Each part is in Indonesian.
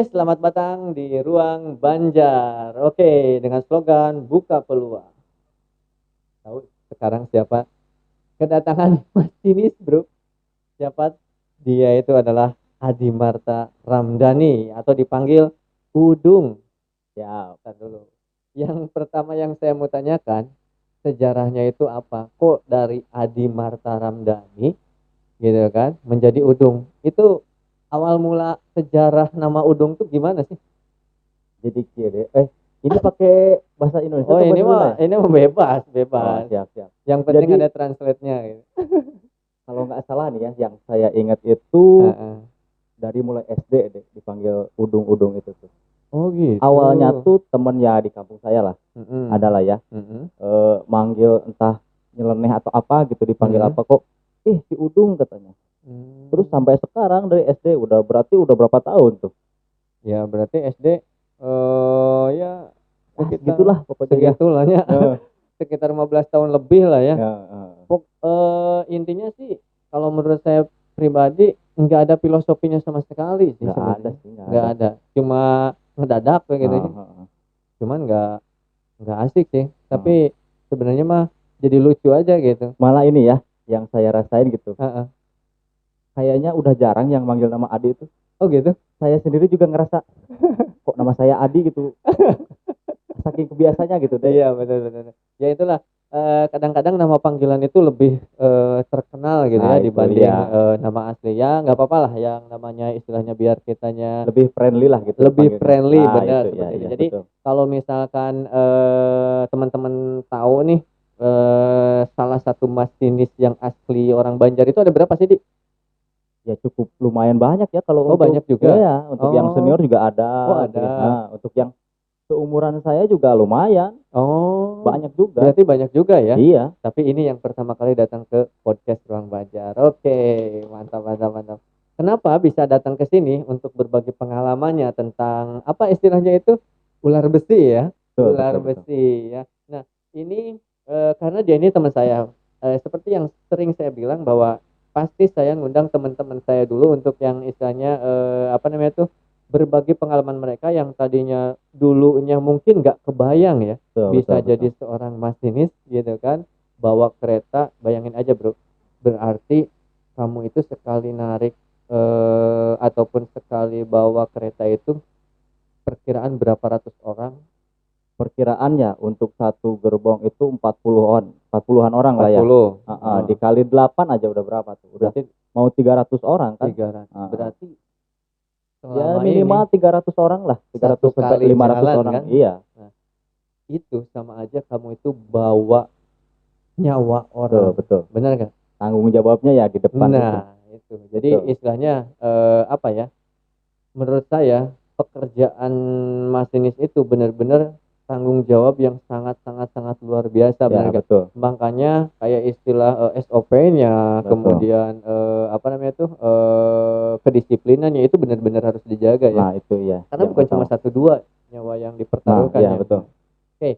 Selamat datang di Ruang Banjar. Oke, dengan slogan buka peluang. Tahu sekarang siapa? Kedatangan masinis, Bro. Siapa? Dia itu adalah Adi Marta Ramdhani atau dipanggil Udung. Ya, bentar dulu. Yang pertama yang saya mau tanyakan, sejarahnya itu apa? Kok dari Adi Marta Ramdhani gitu kan menjadi Udung? Itu awal mula sejarah nama Udung tuh gimana sih? Jadi kiri. Ini pakai bahasa Indonesia Oh atau bahasa Sunda ya? ini mah bebas, Oh, bebas. siap, siap. Yang penting Jadi ada translate-nya gitu. kalau nggak salah nih ya, yang saya ingat itu Heeh. dari mulai SD deh dipanggil Udung-Udung itu tuh. Oh gitu. Awalnya tuh temen ya di kampung saya lah, Mm-mm. adalah ya, Mm-mm. manggil entah nyeleneh atau apa gitu dipanggil Mm-mm. apa kok. Si Udung katanya. Terus sampai sekarang dari SD berarti udah berapa tahun tuh? Ya berarti SD ya sekitar Segitulah pokoknya ya. segitulah ya. Eh, Sekitar 15 tahun lebih lah ya. ya, Intinya sih kalau menurut saya pribadi nggak ada filosofinya sama sekali sih nggak ada sebenarnya. sih, nggak Nggak ada. ada. Cuma ngedadak kayak gitu Ah, aja. ah, ah. Cuman nggak asik sih. Ah. Tapi sebenarnya mah jadi lucu aja gitu. Malah ini ya, yang saya rasain gitu. Heeh. Kayaknya udah jarang yang manggil nama Adi itu. Oh gitu. Saya sendiri juga ngerasa kok nama saya Adi gitu. Saking kebiasanya gitu deh. Iya benar-benar. Ya itulah kadang-kadang nama panggilan itu lebih terkenal gitu Nah, ya itu dibanding ya. nama asli ya nggak apa-apa lah yang namanya istilahnya biar kitanya Lebih friendly lah gitu lebih panggilnya. friendly Ah, benar itu ya, seperti itu. iya Jadi betul. kalau misalkan teman-teman tahu nih salah satu masinis yang asli orang Banjar itu ada berapa sih, Di? Ya cukup lumayan banyak ya kalau Oh untuk banyak juga. ya, untuk yang Oh, senior juga oh ada, ada. untuk yang seumuran saya juga lumayan, Oh, banyak juga. berarti banyak juga ya. Iya, Tapi ini yang pertama kali datang ke podcast Ruang Banjar. Oke, mantap, mantap, mantap. Kenapa bisa datang ke sini untuk berbagi pengalamannya tentang apa istilahnya itu ular besi ya, betul ular betul betul. besi ya. Nah, ini karena dia ini teman saya. Seperti yang sering saya bilang bahwa pasti saya ngundang teman-teman saya dulu untuk yang istilahnya apa namanya tuh berbagi pengalaman mereka yang tadinya dulunya mungkin nggak kebayang ya Betul betul bisa betul. jadi seorang masinis gitu kan bawa kereta. Bayangin aja, Bro, berarti kamu itu sekali narik ataupun sekali bawa kereta itu perkiraan berapa ratus orang? Perkiraannya untuk satu gerbong itu 40-an orang lah ya. 40. Dikali 8 aja udah berapa tuh? Udah Berarti mau 300 orang kan? 300. Berarti Ya selama ini minimal 300 orang lah, satu 300 sampai kali 500 jalan orang. kan. Iya, Nah, itu sama aja kamu itu bawa nyawa betul orang. betul. Benar nggak? Tanggung jawabnya ya di depan gitu. Nah, itu. Jadi Betul. istilahnya apa ya? Menurut saya pekerjaan masinis itu benar-benar tanggung jawab yang sangat luar biasa, Ya, benar nggak? betul. Makanya kayak istilah SOP-nya, Betul. kemudian apa namanya tuh kedisiplinannya itu benar-benar harus dijaga ya. Nah, itu ya. Karena Yang bukan cuma pertama. satu dua nyawa yang Nah, dipertaruhkan iya ya. betul. Oke.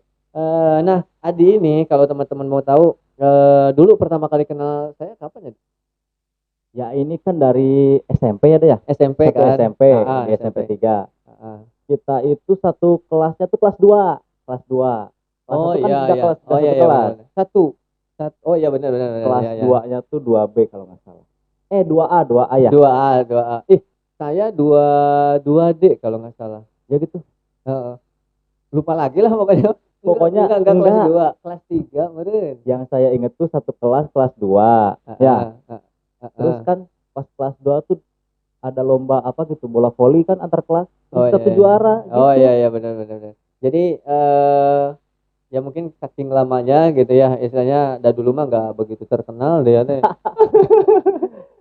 Nah, Adi ini kalau teman-teman mau tahu dulu pertama kali kenal saya kapan ya? Ya ini kan dari SMP ya deh ya. SMP Satu kan? SMP di SMP SMP. 3. Kita itu satu kelasnya tuh kelas 2. Kelas 2. Kelas Oh 1 kan iya udah iya. kelas Oh udah iya satu iya benar kelas. benar. Satu. Oh iya benar benar benar. Kelas Iya iya. 2-nya tuh 2B kalau nggak salah. 2A ya. 2A. Saya 2D kalau nggak salah. Ya gitu. Heeh. Lupa lagi lah pokoknya. Pokoknya Enggak kelas enggak. 2, kelas 3 meren. Yang saya inget tuh satu kelas 2. Ya. Terus Heeh. kan pas kelas 2 tuh ada lomba apa gitu, bola voli kan antar kelas. Terus Oh satu iya. juara Oh gitu. iya iya benar benar benar. Jadi ya mungkin saking lamanya gitu ya istilahnya dah dulu mah nggak begitu terkenal deh ya teh.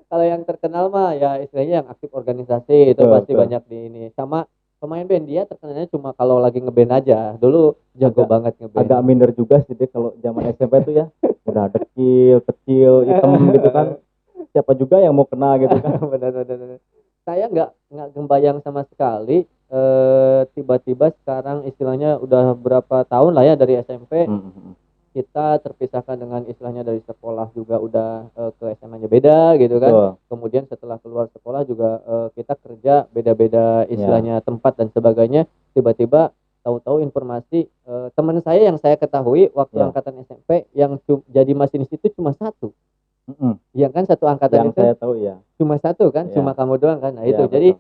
Kalau yang terkenal mah ya istilahnya yang aktif organisasi itu Betul, pasti betul. banyak di ini sama pemain band. Dia terkenalnya cuma kalau lagi ngeband aja dulu jago banget ngeband. Agak minder juga sih deh kalau zaman SMP tuh ya. Udah dekil, kecil, hitam gitu kan. Siapa juga yang mau kenal gitu kan. Benar. Saya nggak kebayang sama sekali tiba-tiba sekarang istilahnya udah berapa tahun lah ya dari SMP Hmm. kita terpisahkan dengan istilahnya dari sekolah juga udah ke SMA-nya beda gitu kan. Betul. Kemudian setelah keluar sekolah juga kita kerja beda-beda istilahnya tempat dan sebagainya. Tiba-tiba tahu-tahu informasi teman saya yang saya ketahui waktu Ya. angkatan SMP yang jadi masinis itu cuma satu. Mm-mm. Iya kan, satu angkatan Yang itu saya tahu ya. cuma satu kan, Ya. cuma kamu doang kan. Nah Ya, itu. betul. Jadi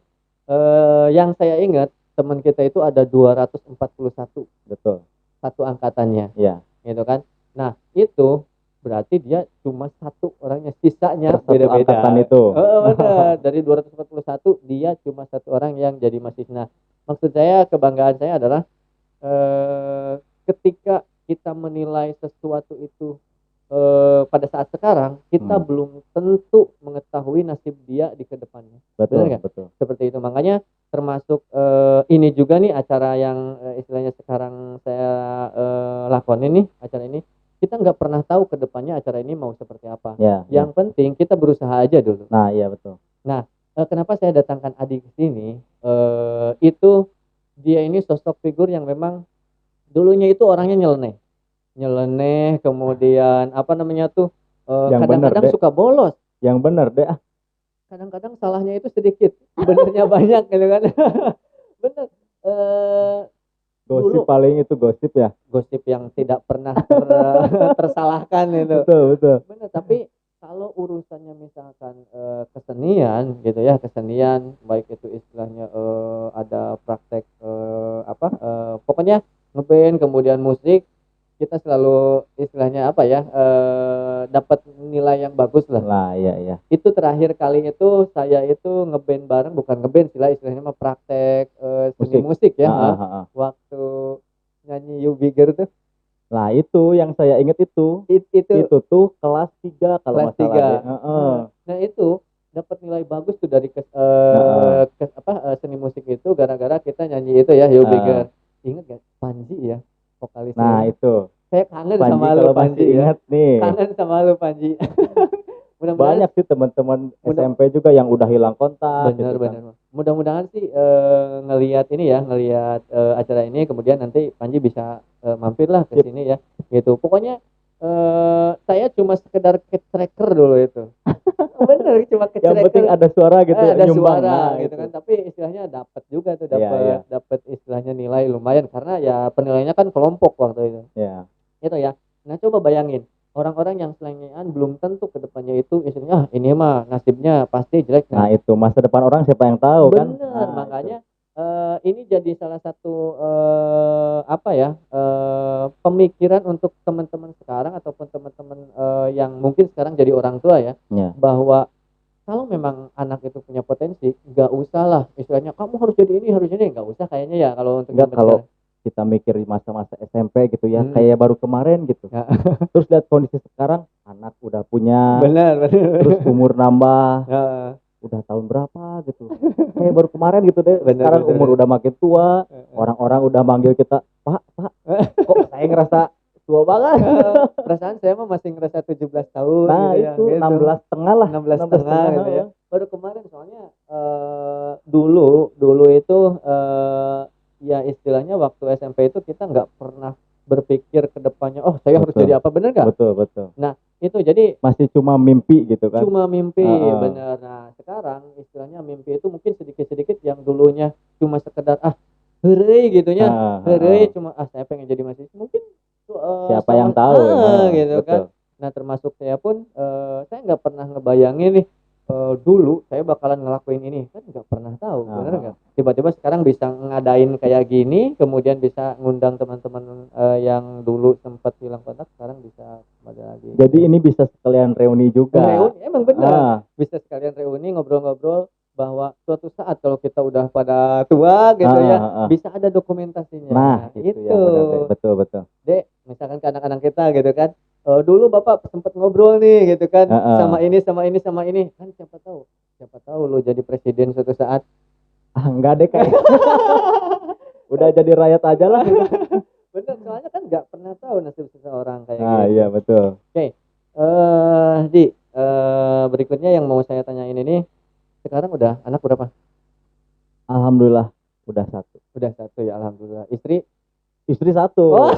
yang saya ingat teman kita itu ada 241. Betul. Satu angkatannya. Iya. Gitu kan. Nah, itu berarti dia cuma satu orangnya, sisanya Per satu beda-beda. angkatan itu. Benar. Dari 241 dia cuma satu orang yang jadi masinis. Nah, maksud saya, kebanggaan saya adalah ketika kita menilai sesuatu itu pada saat sekarang, kita belum tentu mengetahui nasib dia di kedepannya. Betul, Benar nggak? betul. Seperti itu. Makanya termasuk ini juga nih acara yang istilahnya sekarang saya lakonin nih, acara ini kita nggak pernah tahu kedepannya acara ini mau seperti apa. Ya, Yang penting kita berusaha aja dulu. Nah, iya betul. Nah, kenapa saya datangkan Adi ke sini? Itu dia ini sosok figur yang memang dulunya itu orangnya nyeleneh, kemudian apa namanya tuh kadang-kadang suka bolos. Yang benar deh. Kadang-kadang salahnya itu sedikit, benernya banyak gitu kan. Bener. Gosip Dulu paling itu gosip ya. Gosip yang tidak pernah tersalahkan itu. Betul. Bener, tapi kalau urusannya misalkan kesenian gitu ya, kesenian baik itu istilahnya ada praktek pokoknya ngeband kemudian musik, kita selalu istilahnya apa ya, dapat nilai yang bagus lah. Lah, iya. Itu terakhir kali itu saya itu ngeband bareng, bukan ngeband istilahnya mah praktek seni musik ya. Waktu nyanyi You Bigger tuh. Lah itu yang saya ingat itu tuh kelas 3 kalau kelas 3. Nah itu dapat nilai bagus tuh dari seni musik itu gara-gara kita nyanyi itu ya You Bigger. Ingat gak Panji ya vokalis? Nah itu saya kangen Panji, sama lu Panji ya. Ingat nih. Kangen sama lu Panji. Banyak sih teman-teman SMP juga yang udah hilang kontak. Bener. Mudah-mudahan sih ngelihat acara ini kemudian nanti Panji bisa mampir lah ke sini ya. Gitu. Pokoknya saya cuma sekedar tracker dulu itu. Bener, cuma tracker. Yang penting ada suara gitu ada nyumbang suara gitu kan. Tapi istilahnya dapat juga tuh, dapat istilahnya nilai lumayan karena ya penilaiannya kan kelompok waktu itu. Iya. Itu ya. Nah, coba bayangin orang-orang yang selengean belum tentu kedepannya itu istilahnya ini mah nasibnya pasti jelek. Nah itu masa depan orang siapa yang tahu kan. Bener, makanya ini jadi salah satu pemikiran untuk teman-teman sekarang ataupun teman-teman yang mungkin sekarang jadi orang tua ya. Bahwa kalau memang anak itu punya potensi, nggak usah lah istilahnya kamu harus jadi ini nggak usah kayaknya ya kalau untuk kalau kita mikir di masa-masa SMP gitu ya, kayak baru kemarin gitu. Terus lihat kondisi sekarang, anak udah punya, benar. Terus umur nambah, udah tahun berapa gitu. Kayak baru kemarin gitu deh. Sekarang umur udah makin tua, orang-orang udah manggil kita, Pak, kok saya ngerasa tua banget. Perasaan saya mah masih ngerasa 17 tahun. Nah gitu itu, 16,5 lah. 16,5 gitu ya. Baru kemarin soalnya dulu itu ya istilahnya waktu SMP itu kita nggak pernah berpikir ke depannya saya harus jadi apa, bener nggak? Betul. Nah itu jadi masih cuma mimpi gitu kan. Cuma mimpi, bener. Nah sekarang istilahnya mimpi itu mungkin sedikit-sedikit yang dulunya cuma sekedar heureuy gitunya. Heureuy cuma saya pengen jadi mahasiswa. Mungkin siapa yang tahu gitu betul. Kan. Nah termasuk saya pun saya nggak pernah ngebayangin nih dulu saya bakalan ngelakuin ini, kan nggak pernah tahu, bener nggak? Tiba-tiba sekarang bisa ngadain kayak gini, kemudian bisa ngundang teman-teman yang dulu sempat hilang kontak, sekarang bisa kembali lagi. Jadi ini bisa sekalian reuni juga. Reuni, emang bener. Bisa sekalian reuni, ngobrol-ngobrol bahwa suatu saat kalau kita udah pada tua gitu bisa ada dokumentasinya. Nah itu. Ya, betul. Dek, misalkan ke anak-anak kita gitu kan. Dulu Bapak sempat ngobrol nih gitu kan, sama ini kan siapa tahu lo jadi presiden suatu saat. Enggak deh kayak udah jadi rakyat aja lah. Bener, soalnya kan nggak pernah tahu nasib seseorang kayak gitu. Iya betul. Oke. Di berikutnya yang mau saya tanyain ini, sekarang udah anak berapa? Alhamdulillah udah satu ya, alhamdulillah. Istri satu.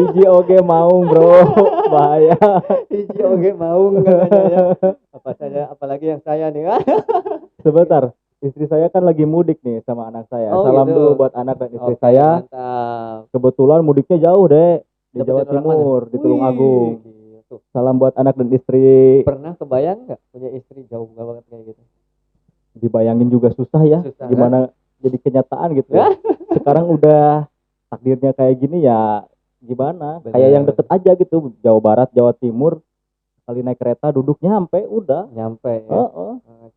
Hiji oge mau bro, bahaya. Hiji oge mau katanya ya. Apa saja, apalagi yang saya nih. Sebentar, istri saya kan lagi mudik nih sama anak saya. Oh, Salam gitu. dulu buat anak dan istri Oke, saya. mantap. Kebetulan mudiknya jauh deh, di Jawa Dapetin orang Timur, mana? di Tulungagung. Gitu. Salam buat anak dan istri. Pernah kebayang nggak punya istri jauh banget kayak gitu? Dibayangin juga susah ya, Susah, gimana jadi kenyataan gitu ya. Sekarang udah takdirnya kayak gini ya, gimana? Bener. Kayak yang deket aja gitu, Jawa Barat, Jawa Timur. Kali naik kereta duduk nyampe, udah. Nyampe ya.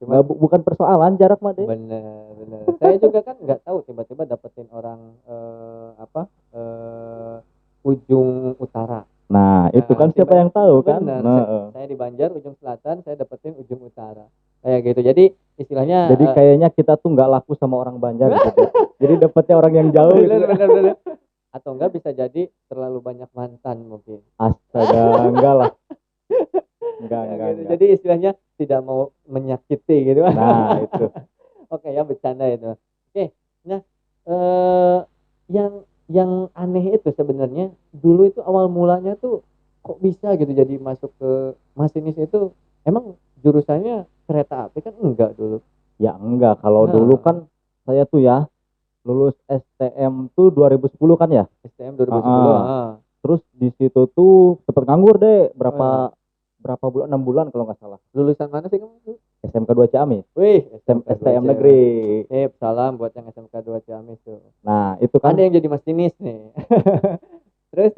Cuma bukan persoalan jarak mah deh. Bener. Saya juga kan nggak tahu tiba-tiba dapetin orang ujung utara. Nah, itu kan siapa yang tahu kan? Bener. Nah, Saya di Banjar ujung selatan, saya dapetin ujung utara. Kayak gitu. Jadi istilahnya. Jadi kayaknya kita tuh nggak laku sama orang Banjar gitu. Jadi dapetnya orang yang jauh. Bener. Atau enggak bisa jadi terlalu banyak mantan mungkin. Astaga, enggak lah. Enggak. Jadi istilahnya tidak mau menyakiti gitu. Nah, itu. Oke ya, bercanda itu. Oke. Nah, yang aneh itu sebenarnya dulu itu awal mulanya tuh kok bisa gitu jadi masuk ke masinis itu, emang jurusannya kereta api kan enggak dulu? Ya enggak, kalau dulu kan saya tuh ya lulus STM tuh 2010 kan ya? STM 2010. Terus di situ tuh sempet nganggur deh berapa bulan, 6 bulan kalau nggak salah. Lulusan mana sih kamu? SMK 2 Ciamis. Wih, STM negeri. Salam buat yang SMK 2 Ciamis tuh. Nah, itu kan ada yang jadi masinis nih. terus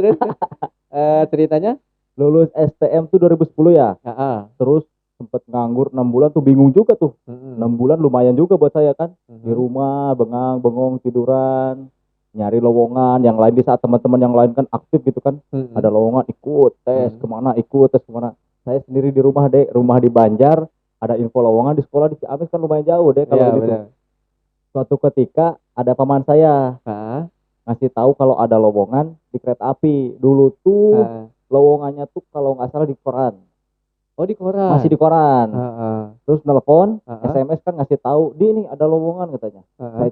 ceritanya lulus STM tuh 2010 ya. Terus sempet nganggur 6 bulan tuh, bingung juga tuh. 6 bulan lumayan juga buat saya kan. Di rumah bengong tiduran, nyari lowongan yang lain di saat teman-teman yang lain kan aktif gitu kan. Ada lowongan ikut tes kemana, saya sendiri di rumah di Banjar, ada info lowongan di sekolah di Ciamis kan lumayan jauh deh kalau gitu. Suatu ketika ada paman saya ngasih tahu kalau ada lowongan di kereta api. Dulu tuh lowongannya tuh kalau nggak salah di koran. Oh, di koran. Masih di koran. Terus nelpon, SMS kan ngasih tahu, "Di ini ada lowongan," katanya. Saya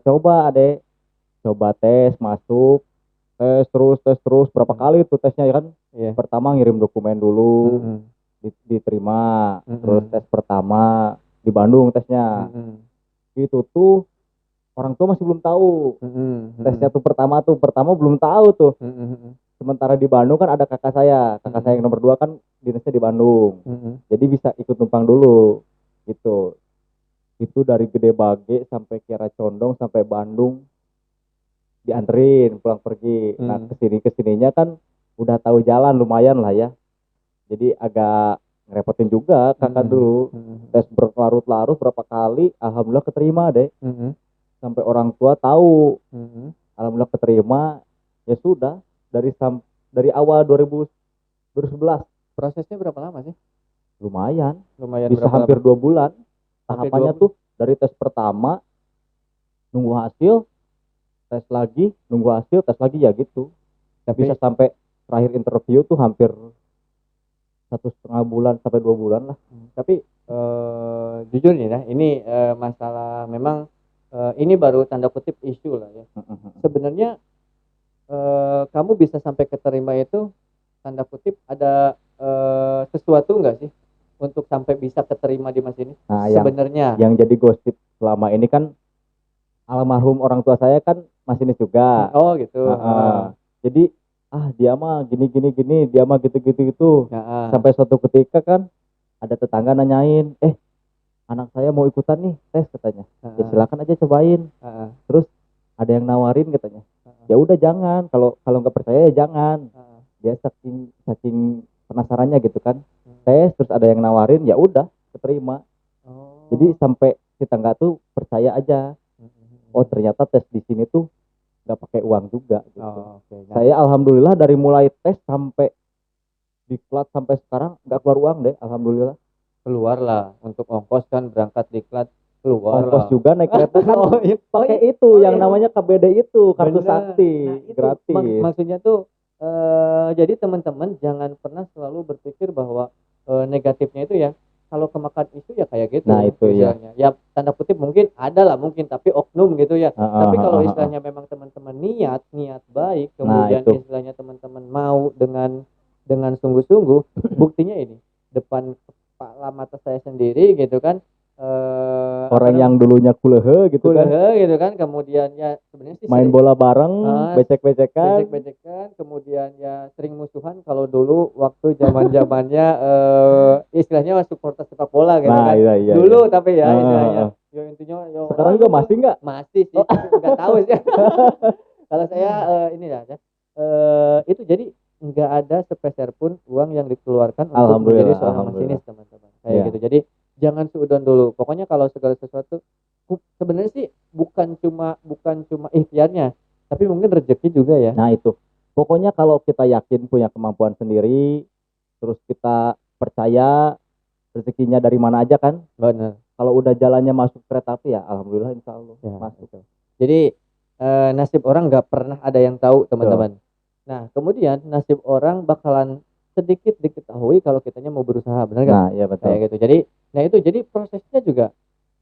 coba tes, masuk, tes terus berapa kali tuh tesnya ya kan. Pertama ngirim dokumen dulu, diterima. Terus tes pertama di Bandung tesnya. Itu tuh orang tua masih belum tahu. Tesnya tuh pertama belum tahu tuh. Sementara di Bandung kan ada kakak saya yang nomor 2 kan dinasnya di Bandung. Jadi bisa ikut numpang dulu gitu. Itu dari Gede Bage sampai Kiara Condong sampai Bandung dianterin pulang pergi. Nah, kesininya kan udah tahu jalan lumayan lah ya. Jadi agak ngerepotin juga kakak dulu. Tes berlarut-larut berapa kali, alhamdulillah keterima deh. Sampai orang tua tahu. Alhamdulillah keterima. Ya sudah, dari awal 2011. Prosesnya berapa lama sih? Lumayan bisa hampir 2 bulan. Tahapannya tuh dari tes pertama nunggu hasil, tes lagi, nunggu hasil, tes lagi ya gitu. Bisa sampai terakhir interview tuh hampir 1,5 bulan sampai 2 bulan lah. Tapi jujur nih ya, ini masalah memang ini baru tanda kutip isu lah ya. Sebenarnya kamu bisa sampai keterima itu tanda kutip ada sesuatu nggak sih untuk sampai bisa keterima di masinis? Nah, sebenarnya yang jadi gosip selama ini kan almarhum orang tua saya kan masinis juga. Oh gitu. Jadi dia mah gini, dia mah gitu. Sampai suatu ketika kan ada tetangga nanyain, anak saya mau ikutan nih tes katanya. Ya silakan aja cobain. Terus ada yang nawarin katanya. Ya udah jangan, kalau nggak percaya ya jangan. Dia saking penasarannya gitu kan. Tes terus ada yang nawarin, ya udah keterima. Jadi sampai tetangga tuh percaya aja. Oh ternyata tes di sini tuh nggak pakai uang juga gitu. Saya alhamdulillah dari mulai tes sampai diklat sampai sekarang nggak keluar uang deh, alhamdulillah. Keluar lah untuk ongkos kan, berangkat diklat keluar ongkos lah. Juga naik kereta kan pakai itu yang namanya KBD itu, kartu sakti gratis. Maksudnya tuh jadi teman-teman jangan pernah selalu berpikir bahwa negatifnya itu ya kalau kemakan isu ya kayak gitu. Nah itu istilahnya. Ya tanda kutip mungkin ada lah mungkin, tapi oknum gitu ya. Tapi kalau istilahnya memang teman-teman niat baik, Nah, kemudian itu. istilahnya teman-teman mau dengan sungguh-sungguh, buktinya ini depan kepala mata saya sendiri gitu kan, Orang yang dulunya kulehe gitu kan, kulehe gitu kan, kemudian ya sebenarnya sih main sering bola bareng, becek-becekan. becek-becekan, kemudian ya sering musuhan kalau dulu waktu zaman-zamannya istilahnya supporter sepak bola gitu Nah, kan. iya. Dulu tapi ya istilahnya Heeh. ya intinya ya Sekarang juga masih nggak? masih sih, tapi nggak tahu sih. Kalau saya ini ya itu jadi nggak ada sepeser pun uang yang dikeluarkan untuk menjadi seorang masinis, teman-teman. Kayak Iya. gitu. Jadi jangan suudon dulu. Pokoknya kalau segala sesuatu sebenarnya sih bukan cuma ikhtiarnya, tapi mungkin rezeki juga ya. Nah, itu. Pokoknya kalau kita yakin punya kemampuan sendiri, terus kita percaya rezekinya dari mana aja kan. Benar. Kalau udah jalannya masuk kereta api ya alhamdulillah insya Allah Ya, masuk. betul. Jadi nasib orang nggak pernah ada yang tahu, teman-teman. Nah, kemudian nasib orang bakalan sedikit diketahui kalau kitanya mau berusaha, benar nggak? Nah, iya betul. Kayak gitu. Jadi prosesnya juga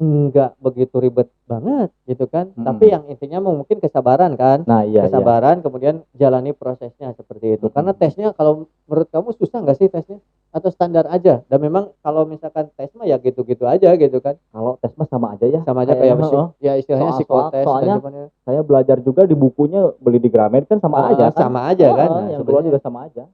nggak begitu ribet banget gitu kan. Tapi yang intinya mungkin kesabaran kan. Nah, iya. Kesabaran, kemudian jalani prosesnya seperti itu. Karena tesnya kalau menurut kamu susah nggak sih tesnya? Atau standar aja? Dan memang kalau misalkan tes mah ya gitu-gitu aja gitu kan. Kalau tes mah sama aja ya. Sama aja kayak ya istilahnya psikotes. Soalnya saya belajar juga di bukunya, beli di Gramet kan sama aja kan. Sama aja kan. Nah, yang keluar juga sama aja.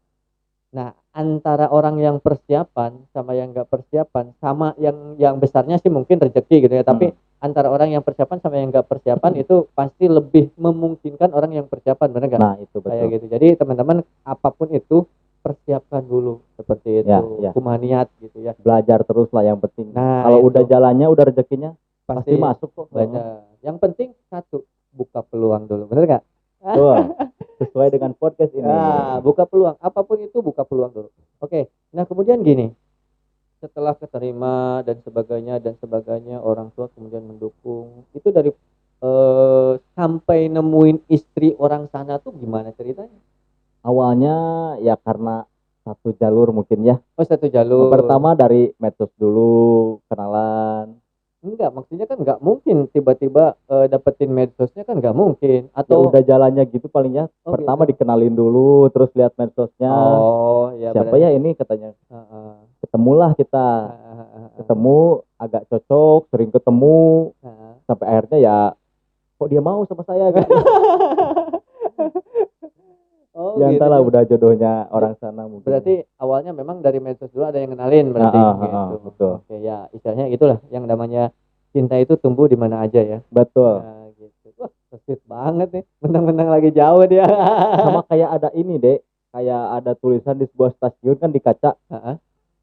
Nah, antara orang yang persiapan sama yang nggak persiapan, sama yang besarnya sih mungkin rezeki gitu ya. Tapi antara orang yang persiapan sama yang nggak persiapan itu pasti lebih memungkinkan orang yang persiapan, benar nggak? Nah, itu betul. Kayak gitu. Jadi teman-teman apapun itu persiapkan dulu seperti itu. Ya. Kumaha niat gitu ya. Belajar terus lah yang penting. Nah, kalau udah jalannya, udah rezekinya pasti masuk kok. Benar. Yang penting satu, buka peluang dulu, benar nggak? Tuh, sesuai dengan podcast ini. Nah, buka peluang, apapun itu buka peluang dulu. Oke. Nah, kemudian gini. Setelah keterima dan sebagainya, orang tua kemudian mendukung. Itu dari sampai nemuin istri orang sana tuh gimana ceritanya? Awalnya ya karena satu jalur mungkin ya. Oh, satu jalur. Pertama dari medsos dulu, kenalan. Enggak, maksudnya kan nggak mungkin tiba-tiba dapetin medsosnya kan nggak mungkin. Ya udah jalannya gitu palingnya. Pertama gitu. Dikenalin dulu, terus lihat medsosnya. Oh, ya. Siapa ya ini katanya. Ketemulah kita. Ketemu, agak cocok, sering ketemu. Sampai akhirnya ya kok dia mau sama saya gitu. Ya entahlah udah jodohnya orang sana mungkin. Berarti awalnya memang dari medsos dulu ada yang kenalin berarti gitu. Betul. Oke, ya istilahnya itulah yang namanya cinta itu tumbuh di mana aja ya. Betul. Nah, gitu. Wah, sweet banget nih. Mentang-mentang lagi jauh dia. Sama kayak ada ini, Dek. Kayak ada tulisan di sebuah stasiun kan di kaca.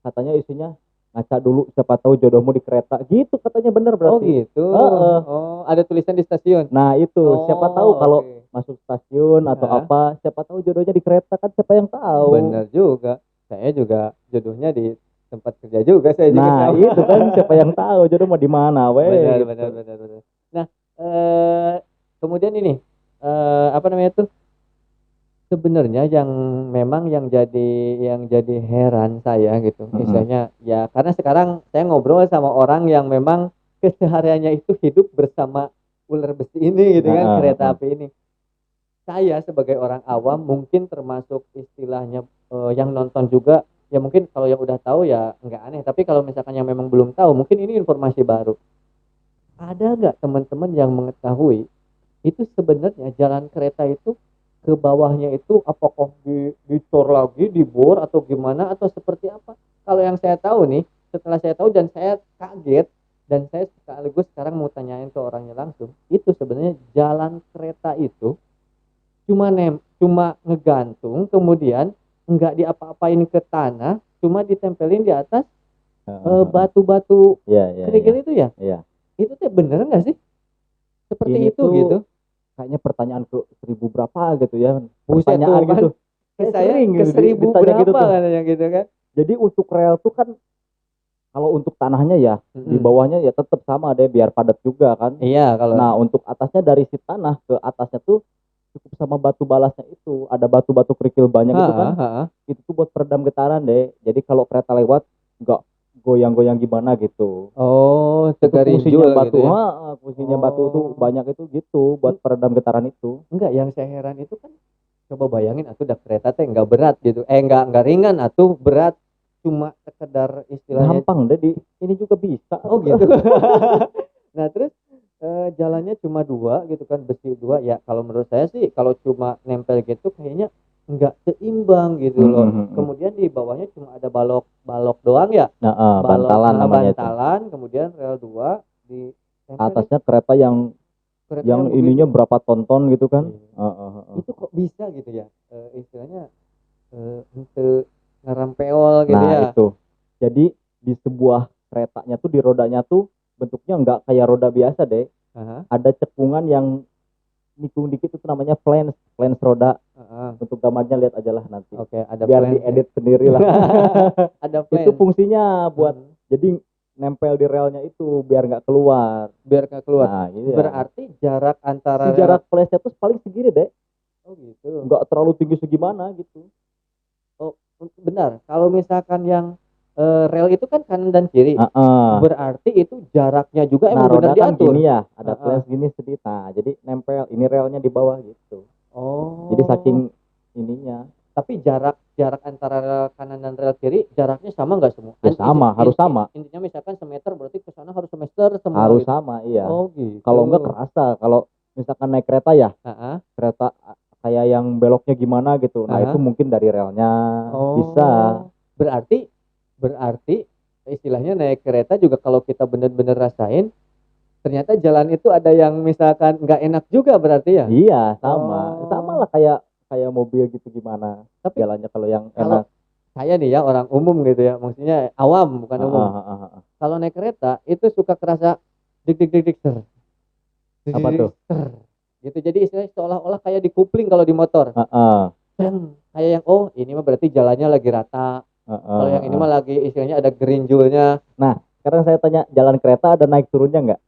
Katanya isinya ngaca dulu siapa tahu jodohmu di kereta. Gitu katanya, bener berarti. Oh gitu. Oh, ada tulisan di stasiun. Nah, itu siapa tahu kalau masuk stasiun atau apa, siapa tahu jodohnya di kereta kan, siapa yang tahu. Bener juga. Saya juga jodohnya di tempat kerja juga saya juga. Nah, itu kan siapa yang tahu jodoh mau di mana, Benar. Nah, kemudian ini apa namanya tuh? Sebenarnya yang memang yang jadi heran saya gitu. Misalnya ya karena sekarang saya ngobrol sama orang yang memang kesehariannya itu hidup bersama ular besi ini gitu kan, kereta api ini. Saya sebagai orang awam mungkin termasuk istilahnya yang nonton juga ya, mungkin kalau yang udah tahu ya nggak aneh, tapi kalau misalkan yang memang belum tahu mungkin ini informasi baru. Ada nggak teman-teman yang mengetahui itu sebenarnya jalan kereta itu ke bawahnya itu apakah dicor lagi, dibor atau gimana atau seperti apa? Kalau yang saya tahu nih, setelah saya tahu dan saya kaget dan saya sekaligus sekarang mau tanyain ke orangnya langsung, itu sebenarnya jalan kereta itu cuma ngegantung, kemudian enggak diapa-apain ke tanah, cuma ditempelin di atas batu-batu kerikil itu ya. Itu teh bener nggak sih? Seperti ini itu gitu. Kayaknya pertanyaan ke 1000 berapa gitu ya. Pertanyaan gitu. Saya ke 1000 berapa gitu katanya gitu kan. Jadi untuk rel tuh kan kalau untuk tanahnya ya di bawahnya ya tetap sama deh biar padat juga kan. Iya, kalau. Nah, untuk atasnya dari si tanah ke atasnya tuh cukup sama batu balasnya itu. Ada batu-batu kerikil banyak gitu kan. Itu tuh buat peredam getaran deh. Jadi kalau kereta lewat enggak goyang-goyang gimana gitu. Oh, Itu fungsinya tegarinjul batu, gitu ya. fungsinya batu tuh banyak itu gitu buat peredam getaran itu. Enggak, yang saya heran itu kan coba bayangin atuh udah kereta teh enggak berat gitu. Enggak ringan atuh berat, cuma sekedar istilahnya. Gampang deh, ini juga bisa. Oh gitu. Nah, terus jalannya cuma dua gitu kan, besi dua ya. Kalau menurut saya sih kalau cuma nempel gitu kayaknya nggak seimbang gitu loh. Kemudian di bawahnya cuma ada balok doang ya. Bantalan namanya itu. Bantalan, kemudian rel 2 di Atasnya kereta yang ininya berapa ton gitu kan. Itu kok bisa gitu ya, istilahnya untuk ngerampeol gitu ya. Nah itu, jadi di sebuah keretanya tuh di rodanya tuh bentuknya nggak kayak roda biasa deh. Ada cekungan yang nikung dikit, itu namanya flange roda. Untuk gambarnya lihat aja lah nanti. Oke, ada biar diedit sendiri lah. Ada itu fungsinya buat jadi nempel di relnya itu biar nggak keluar. Nah, gitu ya. Berarti jarak antara jarak flange-nya tuh paling segini deh. Oh gitu. Nggak terlalu tinggi segimana gitu. Oh benar, kalau misalkan yang rel itu kan kanan dan kiri. Berarti itu jaraknya juga emang benar diatur. Gini ya, ada flange gini sedikit. Nah, jadi nempel ini relnya di bawah gitu. Oh. Jadi saking ininya. Tapi jarak antara rel kanan dan rel kiri jaraknya sama nggak semua? Ya sama, harus sama. Intinya misalkan semeter berarti ke sana harus semeter semua. Harus gitu. sama, iya. Oh gitu. Kalau enggak kerasa, kalau misalkan naik kereta ya, kereta kayak yang beloknya gimana gitu. Nah, itu mungkin dari relnya bisa. Berarti istilahnya naik kereta juga kalau kita bener-bener rasain, ternyata jalan itu ada yang misalkan nggak enak juga berarti ya? Iya, sama. Sama lah kayak mobil gitu gimana. Tapi jalannya kalau yang enak. Saya nih ya orang umum gitu ya, maksudnya awam bukan umum. Kalau naik kereta itu suka kerasa dik ter. Apa tuh? Gitu. Jadi istilahnya seolah-olah kayak dikupling kalau di motor. Kayak yang ini mah berarti jalannya lagi rata. Kalau yang ini mah lagi istilahnya ada gerinjulnya. Nah, sekarang saya tanya, jalan kereta ada naik turunnya nggak?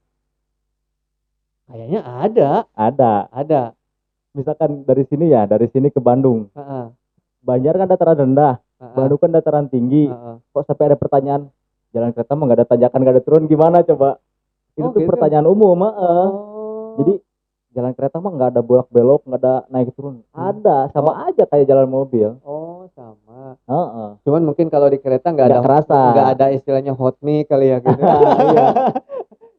Kayaknya ada. Misalkan dari sini ke Bandung. Banjar kan dataran rendah, Bandung kan dataran tinggi. Kok sampai ada pertanyaan, jalan kereta mah nggak ada tanjakan, nggak ada turun, gimana coba? Itu tuh gitu? Pertanyaan umum. Jadi jalan kereta mah nggak ada bolak belok, nggak ada naik turun. Ada, sama aja kayak jalan mobil. Oh sama. Cuman mungkin kalau di kereta nggak ada kerasa, nggak ada istilahnya hot me kali ya gitu. Iya.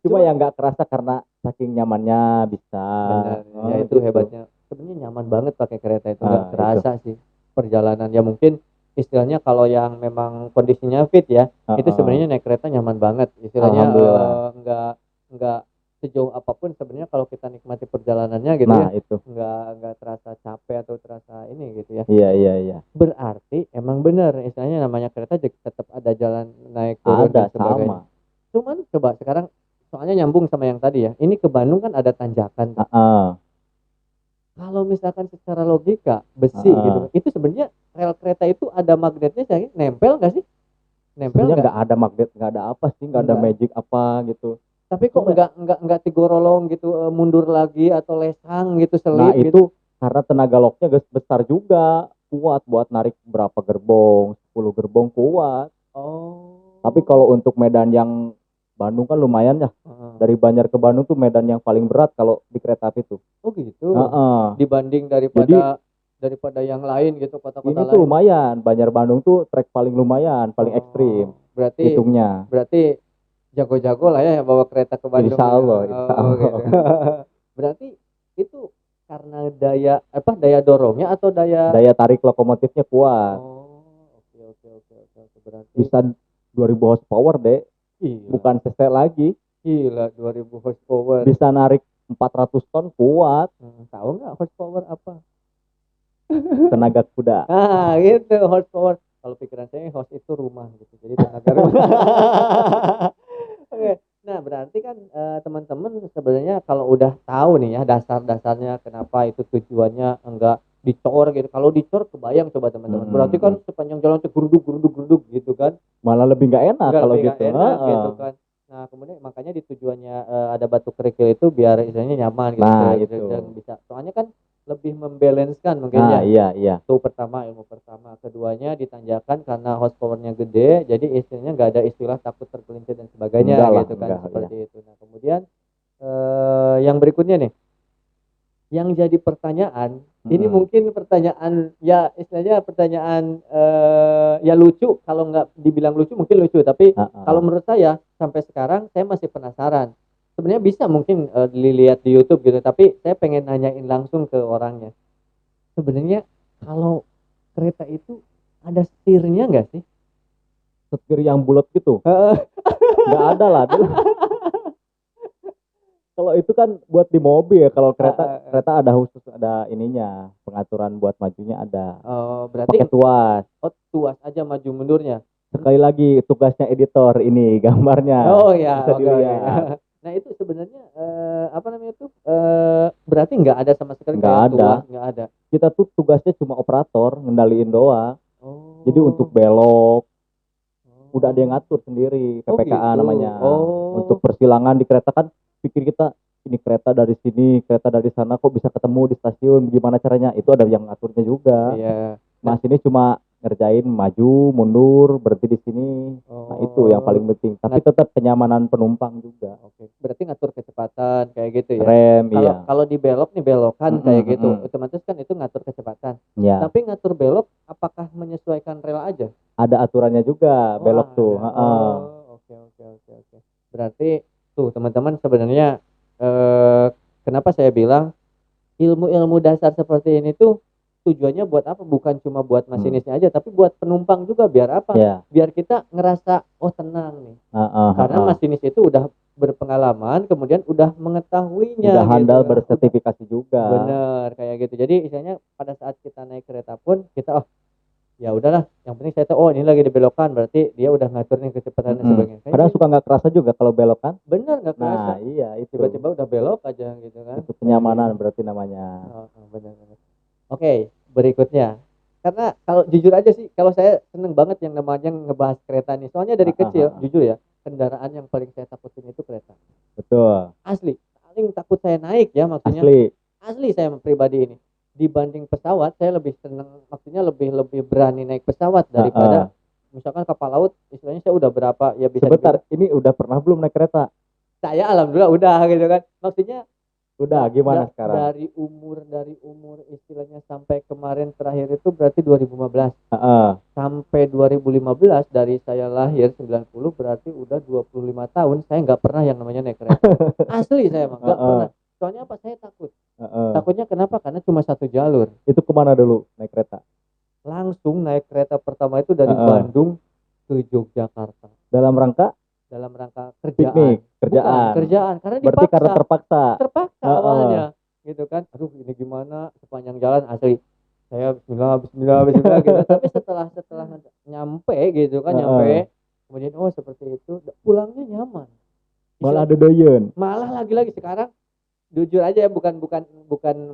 Cuma yang nggak kerasa karena saking nyamannya bisa. Benar. Ya itu gitu. Hebatnya. Sebenarnya nyaman banget pakai kereta itu, nggak kerasa sih perjalanan. Ya mungkin istilahnya kalau yang memang kondisinya fit ya, itu sebenarnya naik kereta nyaman banget. Istilahnya nggak sejauh apapun sebenarnya kalau kita nikmati perjalanannya gitu ya. Itu nggak terasa capek atau terasa ini gitu ya. Iya. Berarti emang benar istilahnya namanya kereta tetap ada jalan naik turun dan sebagainya. Cuman coba sekarang soalnya nyambung sama yang tadi ya. Ini ke Bandung kan ada tanjakan. Kalau misalkan secara logika besi gitu, itu sebenarnya rel kereta itu ada magnetnya, saya nempel nggak sih? Nempel nggak ada magnet, nggak ada apa sih, nggak ada magic apa gitu. Tapi kok nggak digorolong gitu, mundur lagi atau lesang gitu, selip. Nah itu karena tenaga loknya besar juga, kuat buat narik berapa gerbong, 10 gerbong kuat. Tapi kalau untuk medan yang Bandung kan lumayan ya. Dari Banjar ke Bandung tuh medan yang paling berat kalau di kereta api tuh. Oh gitu. Dibanding daripada yang lain gitu, kota-kota lain. Ini tuh lumayan. Banjar Bandung tuh trek paling lumayan, paling ekstrim. Berarti jago-jago lah ya bawa kereta ke Bandung. Insya Allah. Gitu. Berarti itu karena daya dorongnya atau daya tarik lokomotifnya kuat. Oke. Berarti bisa 2000 horsepower deh. Gila. Bukan cc lagi. Gila, 2000 horsepower. Bisa narik 400 ton kuat. Tahu nggak horsepower apa? Tenaga kuda. Gitu horsepower. Kalau pikiran saya horse itu rumah gitu. Jadi tenaga rumah. Oke. Nah, berarti kan teman-teman sebenarnya kalau udah tahu nih ya dasar-dasarnya kenapa itu tujuannya enggak dicor gitu. Kalau dicor kebayang coba teman-teman. Berarti kan sepanjang jalan tuh geruduk gitu kan. Malah lebih nggak enak kalau gitu. Gitu kan. Nah, kemudian makanya di tujuannya ada batu kerikil itu biar istilahnya nyaman gitu. Nah, itu. Dan bisa. Soalnya kan lebih membalanskan mungkin Nah, ya. iya. Itu pertama, ilmu pertama. Keduanya ditanjakan karena horsepower-nya gede, jadi istilahnya nggak ada istilah takut tergelincir dan sebagainya Enggak lah, gitu kan, enggak, seperti itu. Nah kemudian yang berikutnya nih, yang jadi pertanyaan, ini mungkin pertanyaan ya istilahnya pertanyaan ya lucu, kalau nggak dibilang lucu mungkin lucu, tapi kalau menurut saya sampai sekarang saya masih penasaran. Sebenarnya bisa mungkin dilihat di YouTube gitu, tapi saya pengen nanyain langsung ke orangnya. Sebenarnya kalau kereta itu ada setirnya nggak sih? Setir yang bulat gitu? Nggak ada lah. Kalau itu kan buat di mobil ya. Kalau kereta ada khusus, ada ininya, pengaturan buat majunya ada. Berarti pakai tuas. Oh, tuas aja maju mundurnya. Sekali lagi tugasnya editor ini gambarnya. Oh ya, bisa oke. dilihat. Nah itu sebenarnya apa namanya tuh? Berarti nggak ada sama sekali Nggak kayak ada. tuas, nggak ada. Kita tuh tugasnya cuma operator, ngendaliin doang. Oh. Jadi untuk belok, udah ada yang ngatur sendiri, PPKA gitu. namanya. Untuk persilangan di kereta kan, pikir kita ini kereta dari sini, kereta dari sana, kok bisa ketemu di stasiun, gimana caranya? Itu ada yang ngaturnya juga. Iya. Mas ini cuma ngerjain maju, mundur, berhenti di sini. Nah itu yang paling penting. Tapi tetap kenyamanan penumpang juga. Oke. Berarti ngatur kecepatan kayak gitu ya. Rem, iya. Kalau di belok nih belokan kayak gitu, otomatis kan itu ngatur kecepatan. Ya. Tapi ngatur belok apakah menyesuaikan rel aja? Ada aturannya juga belok tuh. Oke. Berarti tuh teman-teman sebenarnya kenapa saya bilang ilmu-ilmu dasar seperti ini tuh tujuannya buat apa? Bukan cuma buat masinisnya aja, tapi buat penumpang juga. Biar apa? Yeah. Biar kita ngerasa oh tenang nih. Karena masinis itu udah berpengalaman, kemudian udah mengetahuinya. Udah handal gitu. Bersertifikasi juga. Bener kayak gitu. Jadi istilahnya pada saat kita naik kereta pun kita ya udahlah, yang penting saya tahu ini lagi di belokan, berarti dia udah ngaturin kecepatan dan sebagainya. Kadang suka nggak kerasa juga kalau belokan. Bener nggak kerasa. Nah iya itu. Tiba-tiba udah belok aja gitu kan. Itu kenyamanan berarti namanya. Bener. Oke, berikutnya. Karena kalau jujur aja sih, kalau saya seneng banget yang namanya ngebahas kereta nih. Soalnya dari kecil, jujur ya, kendaraan yang paling saya takutin itu kereta. Betul. Asli, paling takut saya naik ya maksudnya. Asli saya pribadi ini. Dibanding pesawat, saya lebih seneng, maksudnya lebih berani naik pesawat daripada misalkan kapal laut. Istilahnya saya udah berapa ya bisa. Sebentar, ini udah pernah belum naik kereta? Saya alhamdulillah udah gitu kan. Maksudnya udah gimana sekarang? Dari umur istilahnya sampai kemarin terakhir itu berarti 2015. Sampai 2015 dari saya lahir 90 berarti udah 25 tahun saya nggak pernah yang namanya naik kereta. Asli saya mah nggak pernah. Soalnya apa? Saya takut. Takutnya kenapa? Karena cuma satu jalur. Itu kemana dulu naik kereta? Langsung naik kereta pertama itu dari Bandung ke Yogyakarta. Dalam rangka kerjaan. Piknik, kerjaan. Bukan, kerjaan karena dipaksa. Berarti karena terpaksa awalnya gitu kan. Aduh ini gimana sepanjang jalan asli saya bismillah gitu. Tapi setelah nyampe gitu kan, nyampe kemudian seperti itu, pulangnya nyaman. Malah ada doyen. Malah lagi-lagi sekarang jujur aja ya, bukan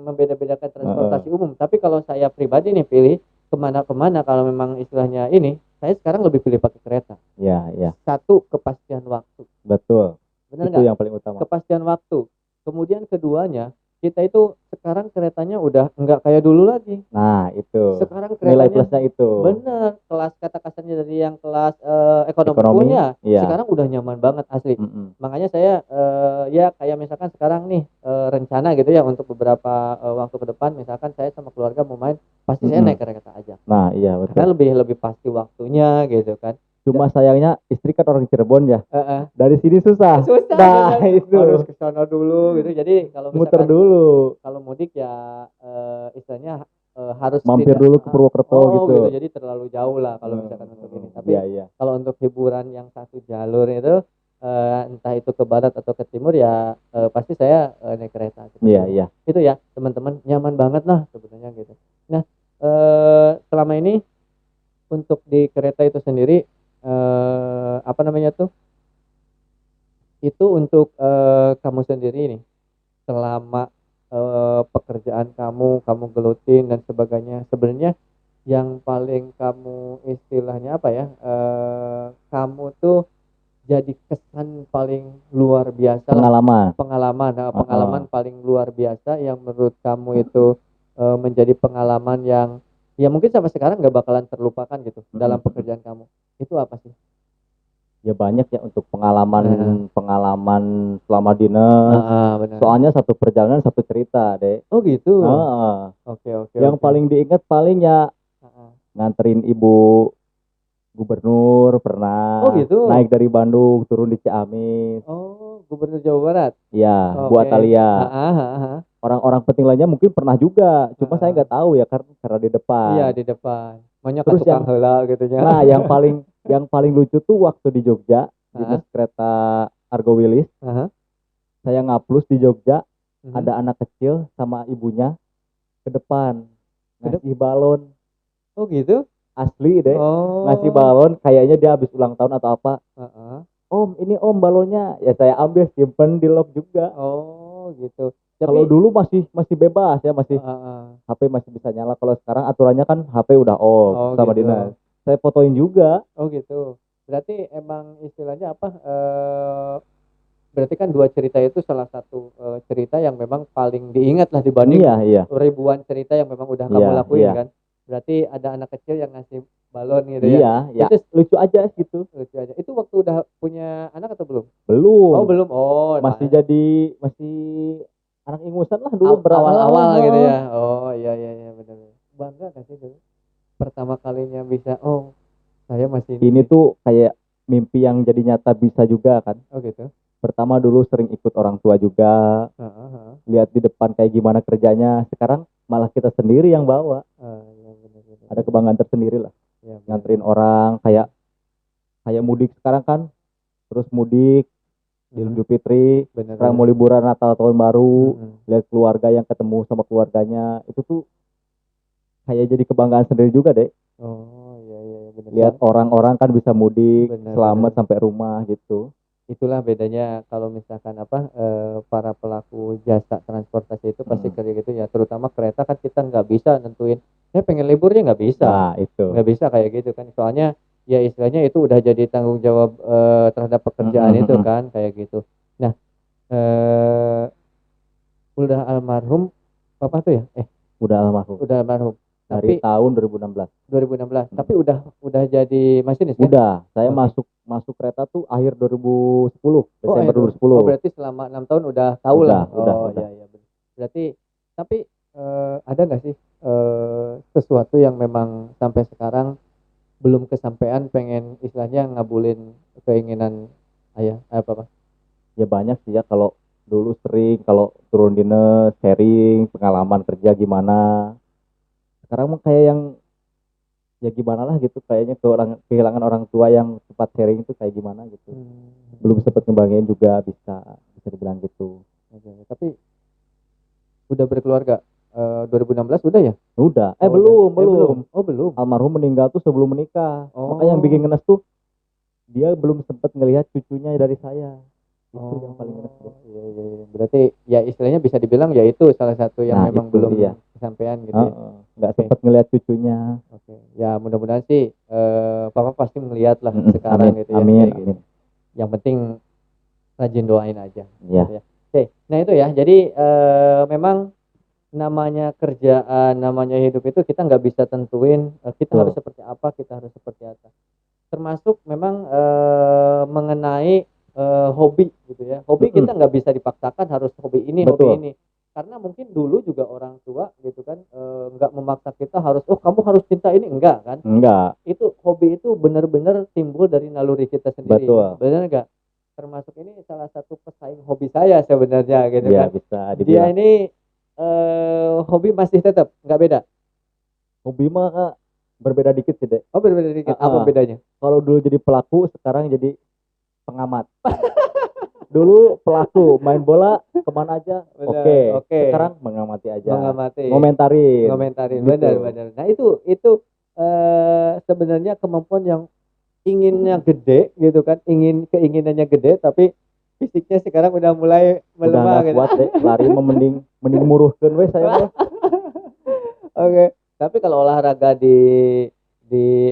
membeda-bedakan transportasi umum, tapi kalau saya pribadi nih pilih kemana kalau memang istilahnya ini, saya sekarang lebih pilih pakai kereta. Ya. Satu, kepastian waktu. Betul. Benar itu yang paling utama. Kepastian waktu. Kemudian keduanya, kita itu sekarang keretanya udah enggak kayak dulu lagi. Nah itu. Sekarang keretanya nilai plusnya itu. Bener. Kelas kata kasarnya dari yang kelas ekonomi ya, sekarang udah nyaman banget asli. Makanya saya ya kayak misalkan sekarang nih rencana gitu ya untuk beberapa waktu ke depan, misalkan saya sama keluarga mau main, pasti saya naik kereta aja. Nah iya betul. Karena lebih pasti waktunya gitu kan. Cuma sayangnya istri kan orang Cirebon ya. Dari sini susah. Nah, itu harus ke sana dulu gitu. Jadi kalau muter dulu. Kalau mudik ya istilahnya harus mampir dulu ke Purwokerto gitu. Jadi terlalu jauh lah kalau misalkan untuk ini. Tapi kalau untuk hiburan yang satu jalur itu entah itu ke barat atau ke timur ya pasti saya naik kereta gitu. Iya. Itu ya, teman-teman, nyaman banget lah sebenarnya gitu. Nah, selama ini untuk di kereta itu sendiri itu untuk kamu sendiri nih, selama pekerjaan kamu gelutin dan sebagainya, sebenarnya yang paling kamu istilahnya kamu tuh jadi kesan paling luar biasa, pengalaman paling luar biasa yang menurut kamu itu menjadi pengalaman yang ya mungkin sampai sekarang nggak bakalan terlupakan gitu dalam pekerjaan kamu? Itu apa sih? Ya banyak ya untuk pengalaman selama dinas. Benar. Soalnya satu perjalanan satu cerita, Dek. Oh gitu. Oke. Yang paling diingat paling ya nganterin ibu gubernur pernah. Oh gitu. Naik dari Bandung turun di Ciamis. Oh, Gubernur Jawa Barat. Iya, Bu Atalia. Orang-orang penting lainnya mungkin pernah juga, cuma saya nggak tahu ya karena di depan. Iya, di depan. Banyak Terus tukang heula gitu ya. Nah, yang paling lucu tuh waktu di Jogja, dinas kereta Argo Wilis. Saya ngaplus di Jogja, ada anak kecil sama ibunya ke depan ngasih balon. Oh gitu? Asli deh. Ngasih balon, kayaknya dia habis ulang tahun atau apa. Om, ini om balonnya. Ya saya ambil, simpen di lock juga. Oh gitu. Kalau dulu masih bebas ya, masih HP masih bisa nyala. Kalau sekarang aturannya kan HP udah off sama gitu. Dinas. Saya fotoin juga. Oh gitu. Berarti emang istilahnya apa? Berarti kan dua cerita itu salah satu cerita yang memang paling diingat lah dibanding ribuan cerita yang memang udah kamu lakuin kan. Berarti ada anak kecil yang ngasih balon gitu ya. Iya. Itu lucu aja gitu. Lucu aja. Itu waktu udah punya anak atau belum? Belum. Oh, belum. Oh, masih anak ingusan lah dulu awal-awal gitu ya. Oh, iya benar. Bangga gak sih dulu? Pertama kalinya bisa, saya masih ini tuh kayak mimpi yang jadi nyata bisa juga kan. Oh gitu. Pertama dulu sering ikut orang tua juga. Lihat di depan kayak gimana kerjanya. Sekarang malah kita sendiri yang bawa. Benar. Ada kebanggaan tersendiri lah. Ya, nganterin orang kayak mudik sekarang kan. Terus mudik di Idul Fitri, sekarang mau liburan Natal tahun baru, lihat keluarga yang ketemu sama keluarganya, itu tuh kayak jadi kebanggaan sendiri juga deh. Oh iya benar. Lihat orang-orang kan bisa mudik selamat sampai rumah gitu. Itulah bedanya kalau misalkan para pelaku jasa transportasi itu pasti kayak gitu ya, terutama kereta kan kita nggak bisa nentuin saya pengen liburnya, nggak bisa. Nah, itu nggak bisa kayak gitu kan, soalnya ya istilahnya itu udah jadi tanggung jawab terhadap pekerjaan itu kan kayak gitu. Nah, udah almarhum papa tuh ya? Udah almarhum. Dari tahun 2016. Tapi udah jadi masinis kan? Udah, saya masuk kereta tuh akhir 2010, Desember 2010. Oh, berarti selama 6 tahun udah tahu lah. Udah. Iya. Berarti tapi ada nggak sih sesuatu yang memang sampai sekarang belum kesampaian, pengen istilahnya ngabulin keinginan ayah apa? Ya banyak sih ya, kalau dulu sering kalau turun dinas sharing pengalaman kerja gimana. Sekarang mah kayak yang ya gimana lah gitu, kayaknya kehilangan orang tua yang sempat sharing itu kayak gimana gitu. Belum sempat ngembangin juga, bisa dibilang gitu. Tapi udah berkeluarga 2016 udah ya? Udah. Belum. Oh, belum. Almarhum meninggal tuh sebelum menikah. Makanya yang bikin ngenes tuh dia belum sempat ngelihat cucunya dari saya. Itu yang paling ngenes. Iya. Berarti ya istilahnya bisa dibilang ya itu salah satu yang memang belum kesampaian gitu ya. Nggak sempat ngelihat cucunya. Oke. Ya mudah-mudahan sih papa pasti melihat lah sekarang gitu ya. Amin. Yang penting rajin doain aja. Iya. Gitu ya. Oke. Nah itu ya. Jadi memang namanya kerjaan, namanya hidup itu kita nggak bisa tentuin kita harus seperti apa, kita harus seperti apa. Termasuk memang mengenai hobi gitu ya. Hobi kita nggak bisa dipaksakan harus hobi ini. Karena mungkin dulu juga orang tua gitu kan nggak memaksa kita harus kamu harus cinta ini, enggak kan? Enggak. Itu hobi itu benar-benar timbul dari naluri kita sendiri. Betul. Benar nggak? Termasuk ini salah satu pesaing hobi saya sebenarnya gitu kan. Bisa dibilang. Dia ini hobi masih tetap nggak beda. Hobi mah berbeda dikit sih deh. Oh, berbeda dikit. Apa bedanya? Kalau dulu jadi pelaku, sekarang jadi pengamat. Dulu pelaku main bola kemana aja, oke. Sekarang mengamati aja. Ngomentarin. Gitu. Benar. Nah itu sebenarnya kemampuan yang inginnya gede gitu kan, keinginannya gede tapi fisiknya sekarang udah mulai melemah gitu. Kuat deh, lari mending muruhkeun we saya. Oke. Tapi kalau olahraga di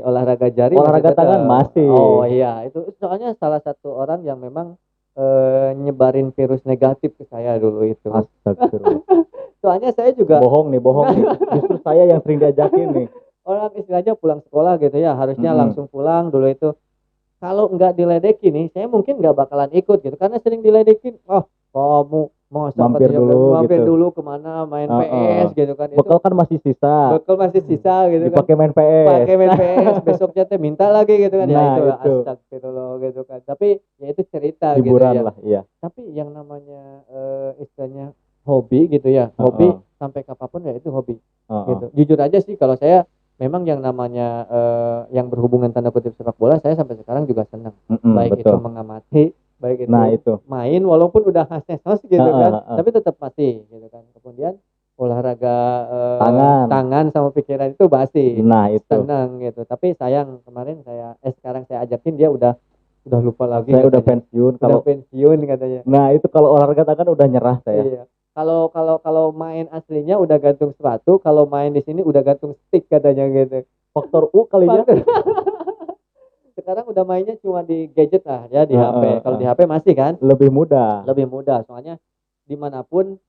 olahraga jari, olahraga tangan masih. Oh iya, itu soalnya salah satu orang yang memang nyebarin virus negatif ke saya dulu itu. Astagfirullah. Soalnya saya juga bohong nih. Justru saya yang sering diajakin nih. orang istilahnya pulang sekolah gitu ya, harusnya langsung pulang dulu itu. Kalau nggak diledekin nih, saya mungkin nggak bakalan ikut gitu, karena sering diledekin. Oh, kamu mau Mampir dulu mampir gitu. dulu kemana main PS gitu kan? Itu Bekal kan masih sisa. bekal masih sisa gitu kan. Dipakai main PS. Pakai main PS, besoknya teh minta lagi gitu kan. Ya Nah, itu itu. astagfirullah gitu kan. Tapi ya itu cerita gitu Hiburan ya. lah, iya. Tapi yang namanya istilahnya hobi gitu ya, hobi sampai kapanpun ya itu hobi gitu. Jujur aja sih kalau saya memang yang namanya yang berhubungan tanda kutip sepak bola, saya sampai sekarang juga senang. Baik betul. itu mengamati, baik itu Nah, itu. main walaupun udah hases gitu kan, tapi tetap masih gitu kan. Kemudian olahraga tangan sama pikiran itu masih Nah, itu. senang gitu. Tapi sayang kemarin sekarang saya ajakin dia udah lupa lagi. Saya katanya. udah pensiun. Udah pensiun katanya. Nah, itu kalau olahraga tangan udah nyerah saya. Iya. Kalau main aslinya udah gantung sepatu, kalau main di sini udah gantung stick katanya gitu. Faktor U kali ya. Sekarang udah mainnya cuma di gadget lah ya, di HP. Kalau di HP masih kan? Lebih mudah. Soalnya dimanapun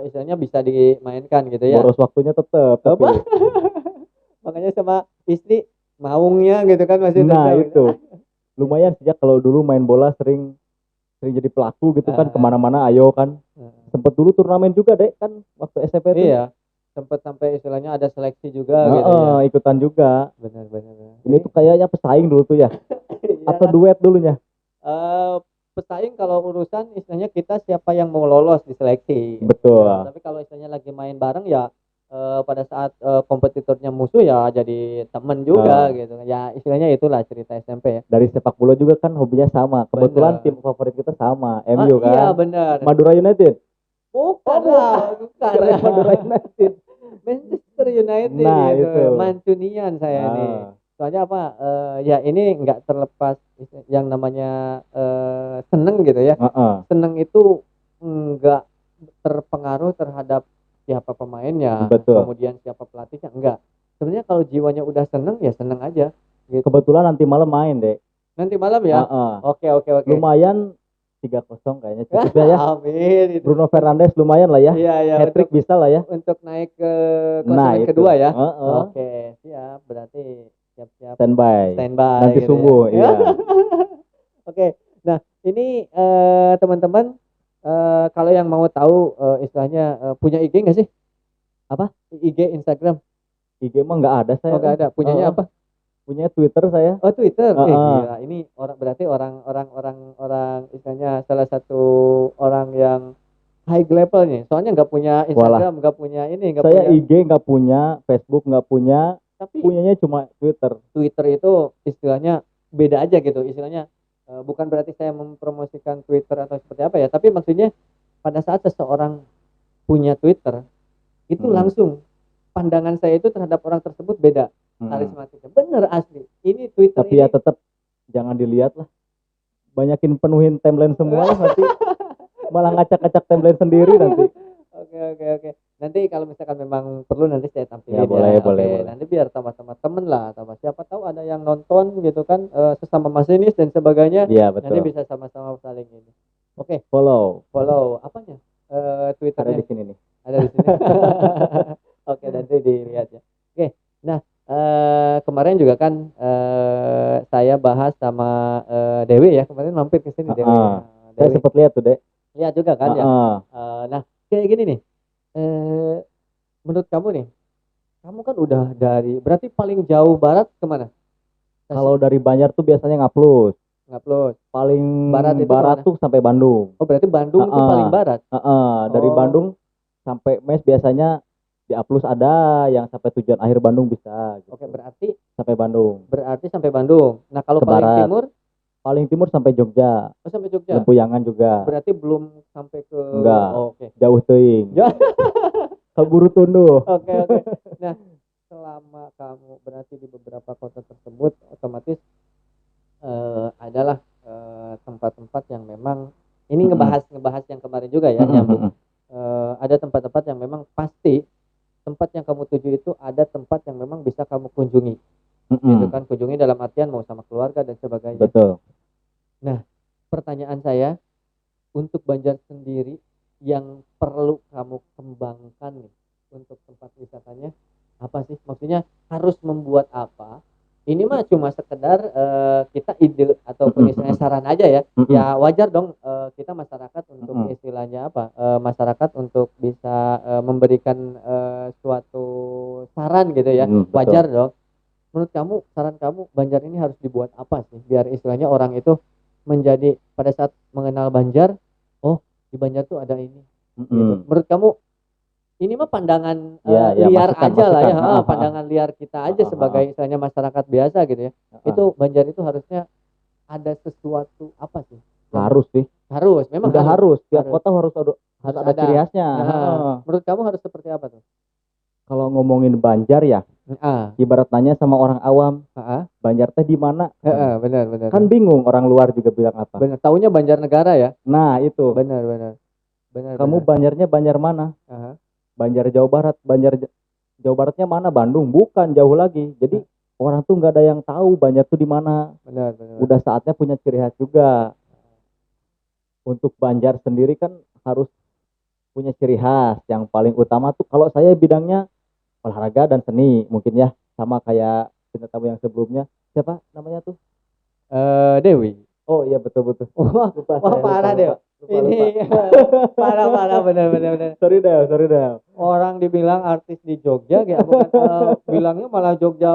istilahnya bisa dimainkan gitu ya. Boros waktunya tetap. Makanya sama istri maungnya gitu kan masih nah tetap. itu lumayan sejak kalau dulu main bola sering jadi pelaku gitu kan, kemana-mana ayo kan. Sempet dulu turnamen juga deh kan waktu SMP tuh. Iya, sempet sampai istilahnya ada seleksi juga gitu ya. Ikutan juga. Benar. Ini tuh kayaknya pesaing dulu tuh ya. Atau duet dulunya. Pesaing kalau urusan istilahnya kita siapa yang mau lolos di seleksi. Betul. Ya, tapi kalau istilahnya lagi main bareng ya pada saat kompetitornya musuh ya jadi temen juga gitu. Ya istilahnya itulah cerita SMP ya. Dari sepak bola juga kan hobinya sama. Kebetulan tim favorit kita sama, MU kan. Iya benar. Madura United. Bukan. Madura United. Manchester United nah, gitu. Itu. Mancunian saya nih. Soalnya apa? Ya ini nggak terlepas yang namanya seneng gitu ya. Seneng itu nggak terpengaruh terhadap siapa pemainnya, kemudian siapa pelatihnya, enggak. Sebenarnya kalau jiwanya udah seneng ya seneng aja. Gitu. Kebetulan nanti malam main deh. Nanti malam ya? Oke. Lumayan 3-0 kayaknya cukup ya. Amin. Bruno Fernandes lumayan lah ya. Iya. Hat-trick bisa lah ya. Untuk naik ke klasemen kedua ya. Oke, siap. Berarti siap-siap. Standby. Nanti gitu subuh, ya. iya. Oke. Nah, ini teman-teman kalau yang mau tahu istilahnya punya IG nggak sih? Apa? IG Instagram? IG mah nggak ada saya. Oh nggak ada. Punyanya apa? Punya Twitter saya. Oh Twitter. Gila. Ini berarti orang istilahnya salah satu orang yang high level nih. Soalnya nggak punya Instagram, nggak punya ini, nggak punya. Saya IG nggak punya, Facebook nggak punya, tapi punyanya cuma Twitter. Twitter itu istilahnya beda aja gitu. Istilahnya bukan berarti saya mempromosikan Twitter atau seperti apa ya, tapi maksudnya pada saat seseorang punya Twitter itu langsung pandangan saya itu terhadap orang tersebut beda karismatiknya. Bener asli. Ini Twitter. Tapi ya tetap jangan dilihat lah. Banyakin penuhin timeline semua nanti malah ngacak-ngacak timeline sendiri nanti. Oke. Nanti kalau misalkan memang perlu nanti saya tampilin ya. Boleh. Nanti biar sama-sama temen lah, sama siapa tahu ada yang nonton gitu kan, sesama masinis dan sebagainya. Iya, betul. Nanti bisa sama-sama saling ini. Oke. Follow. Apanya? Twitternya. Ada di sini nih. Ada di sini. Oke, nanti dilihat ya. Oke. Nah, kemarin juga kan saya bahas sama Dewi ya, kemarin mampir ke sini Dewi. Saya sempat lihat tuh, Dek. Lihat juga kan ya. Nah, kayak gini nih. Menurut kamu nih, kamu kan udah berarti paling jauh barat kemana? Kalau dari Banjar tuh biasanya ngupload. Paling barat tuh sampai Bandung. Oh, berarti Bandung itu paling barat. Dari Bandung sampai Mes biasanya di-upload ada yang sampai tujuan akhir Bandung bisa. Gitu. Oke, berarti sampai Bandung. Nah, kalau paling timur? Paling timur sampai Jogja. Oh, sampai Jogja. Lempuyangan juga. Berarti belum sampai ke. Enggak. Oke. Jauh teuing. Keburu tunduh. Oke. Nah, selama kamu berarti di beberapa kota tersebut, otomatis adalah tempat-tempat yang memang ini ngebahas yang kemarin juga ya, nyambung. Ada tempat-tempat yang memang pasti tempat yang kamu tuju itu ada tempat yang memang bisa kamu kunjungi. Gitu kan, kunjungi dalam artian mau sama keluarga dan sebagainya. Betul. Nah, pertanyaan saya untuk Banjar sendiri yang perlu kamu kembangkan nih untuk tempat wisatanya apa sih? Maksudnya harus membuat apa? Ini mah cuma sekedar kita ide ataupun istilahnya saran aja ya. Ya wajar dong kita masyarakat untuk istilahnya apa? Masyarakat untuk bisa memberikan suatu saran gitu ya. Wajar dong. Menurut kamu, saran kamu Banjar ini harus dibuat apa sih biar istilahnya orang itu menjadi pada saat mengenal Banjar, oh di Banjar tuh ada ini. Gitu. Menurut kamu ini mah pandangan liar aja lah ya, pandangan liar kita aja sebagai istilahnya masyarakat biasa gitu ya. Itu Banjar itu harusnya ada sesuatu apa sih? Harus sih. Harus, memang udah harus. Tiap kota harus ada ciri khasnya. Menurut kamu harus seperti apa tuh? Kalau ngomongin Banjar ya, ibarat nanya sama orang awam, Banjar teh di mana? Benar. Kan bingung, orang luar juga bilang apa. Benar, taunya Banjarnegara ya. Nah itu. Benar. Kamu Banjarnya Banjar mana? Banjar Jawa Barat. Banjar Jawa Baratnya mana? Bandung. Bukan, jauh lagi. Jadi orang tuh nggak ada yang tahu Banjar tuh di mana. Benar. Udah saatnya punya ciri khas juga. Untuk Banjar sendiri kan harus punya ciri khas. Yang paling utama tuh kalau saya bidangnya olahraga dan seni mungkin ya, sama kayak bintang tamu yang sebelumnya. Siapa namanya tuh? Dewi. Oh iya betul. Wah parah deh. Ini parah benar. Sorry deh. Orang dibilang artis di Jogja kayak bukan bilangnya malah Jogja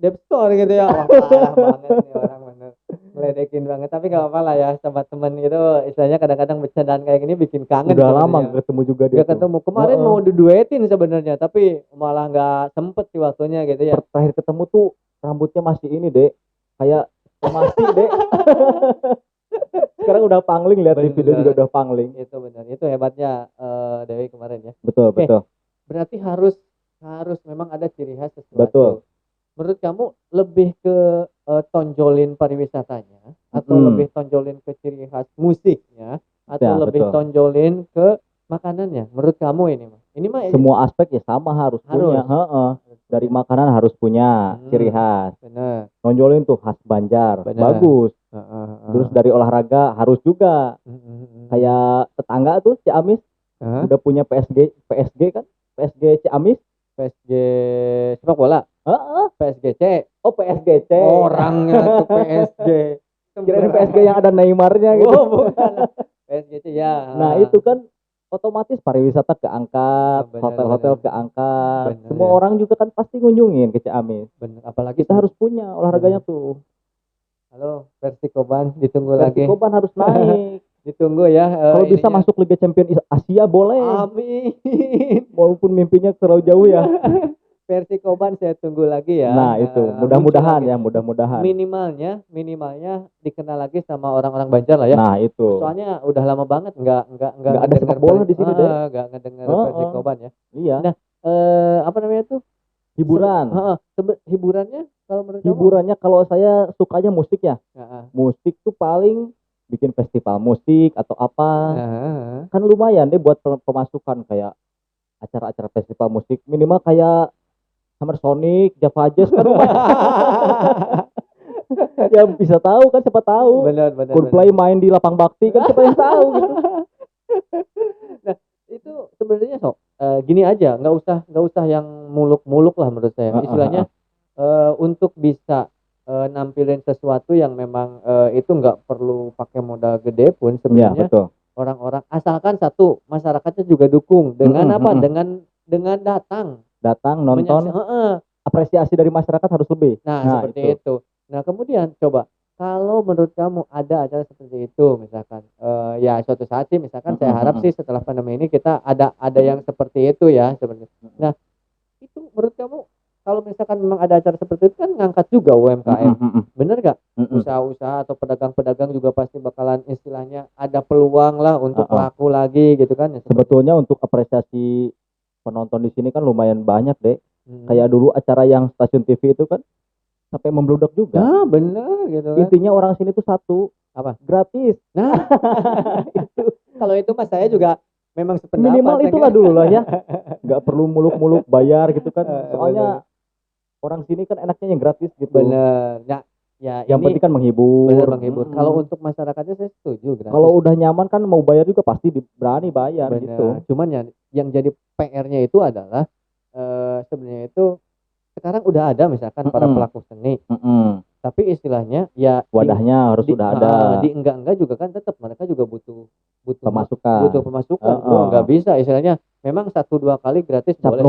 Depstore gitu ya. Wah parah banget nih orang bener. Ngeledekin banget, tapi gak apa-apa lah ya sahabat temen gitu, istilahnya kadang-kadang bercandaan kayak gini bikin kangen. Udah lama ketemu juga dia. Ketemu kemarin mau diduetin sebenarnya, tapi malah nggak sempet sih waktunya gitu ya. Terakhir ketemu tuh rambutnya masih ini deh, kayak masih deh. Sekarang udah pangling, lihat di video juga udah pangling. Itu benar, itu hebatnya Dewi kemarin ya. Betul. Berarti harus memang ada ciri khas sesuatu. Betul. Menurut kamu lebih ke tonjolin pariwisatanya atau lebih tonjolin ke ciri khas musiknya atau lebih tonjolin ke makanannya? Menurut kamu ini mah semua aspek ya sama harus punya. Dari makanan harus punya ciri khas. Benar. Nonjolin tuh khas Banjar. Bagus. Terus dari olahraga harus juga. Kayak tetangga tuh Ciamis udah punya PSG kan? PSG Ciamis. PSG sepak bola. PSGC. Oh PSGC. Orangnya tuh PSG. Kirain PSG yang ada Neymarnya gitu. Oh bukan. PSGC ya. Nah itu kan otomatis pariwisata keangkat, hotel-hotel keangkat. Semua orang juga kan pasti ngunjungin ke Ciamis. Bener. Apalagi kita harus punya olahraganya tuh. Halo, Persikoban ditunggu lagi. Persikoban harus naik. Ditunggu ya. Kalau bisa masuk Liga Champions Asia boleh. Amin. Walaupun mimpinya terlalu jauh ya. Persikoban saya tunggu lagi ya. Nah itu mudah-mudahan ya, mudah-mudahan. Minimalnya dikenal lagi sama orang-orang Banjar lah ya. Nah itu. Soalnya udah lama banget nggak ada sepak bola di sini deh. Nggak ngedenger Persikoban ya. Iya. Nah apa namanya tuh? Hiburan. Hiburannya kalau menurut hiburannya kalau saya sukanya musik ya. Musik tuh paling bikin festival musik atau apa. Kan lumayan deh buat pemasukan, kayak acara-acara festival musik minimal kayak Summer Sonic, Java Jazz kan. Ya bisa tahu kan, siapa tahu. Benar. Coldplay main di lapang bakti kan, siapa yang tahu gitu. Nah itu sebenarnya gini aja, nggak usah yang muluk-muluk lah menurut saya. Istilahnya untuk bisa nampilin sesuatu yang memang itu nggak perlu pakai modal gede pun sebenarnya. Ya, orang-orang asalkan satu masyarakatnya juga dukung dengan apa? Dengan datang nonton. Apresiasi dari masyarakat harus lebih. Nah seperti itu. Nah kemudian coba kalau menurut kamu ada acara seperti itu misalkan ya suatu saat sih misalkan saya harap sih setelah pandemi ini kita ada yang seperti itu ya seperti. Nah itu menurut kamu kalau misalkan memang ada acara seperti itu kan ngangkat juga UMKM, bener gak? Usaha-usaha atau pedagang-pedagang juga pasti bakalan istilahnya ada peluang lah untuk laku lagi gitu kan? Sebetulnya untuk apresiasi penonton di sini kan lumayan banyak deh. Kayak dulu acara yang stasiun TV itu kan sampai membludak juga. Nah bener gitu kan. Intinya orang sini tuh satu, apa? Gratis. Nah itu kalau itu mas saya juga memang sependapat. Minimal itulah dulu lah ya. Nggak perlu muluk-muluk bayar gitu kan. Soalnya orang sini kan enaknya yang gratis gitu. Bener. Nah ya Yang penting ini kan menghibur. benar menghibur. Kalau untuk masyarakatnya saya setuju gratis. Kalau udah nyaman kan mau bayar juga pasti berani bayar Benar. gitu. Cuman yang jadi PR-nya itu adalah sebenarnya itu sekarang udah ada misalkan para pelaku seni. Tapi istilahnya ya wadahnya harus sudah ada. Di enggak juga kan tetap mereka juga butuh pemasukan. Nggak bisa istilahnya memang 1-2 kali gratis boleh.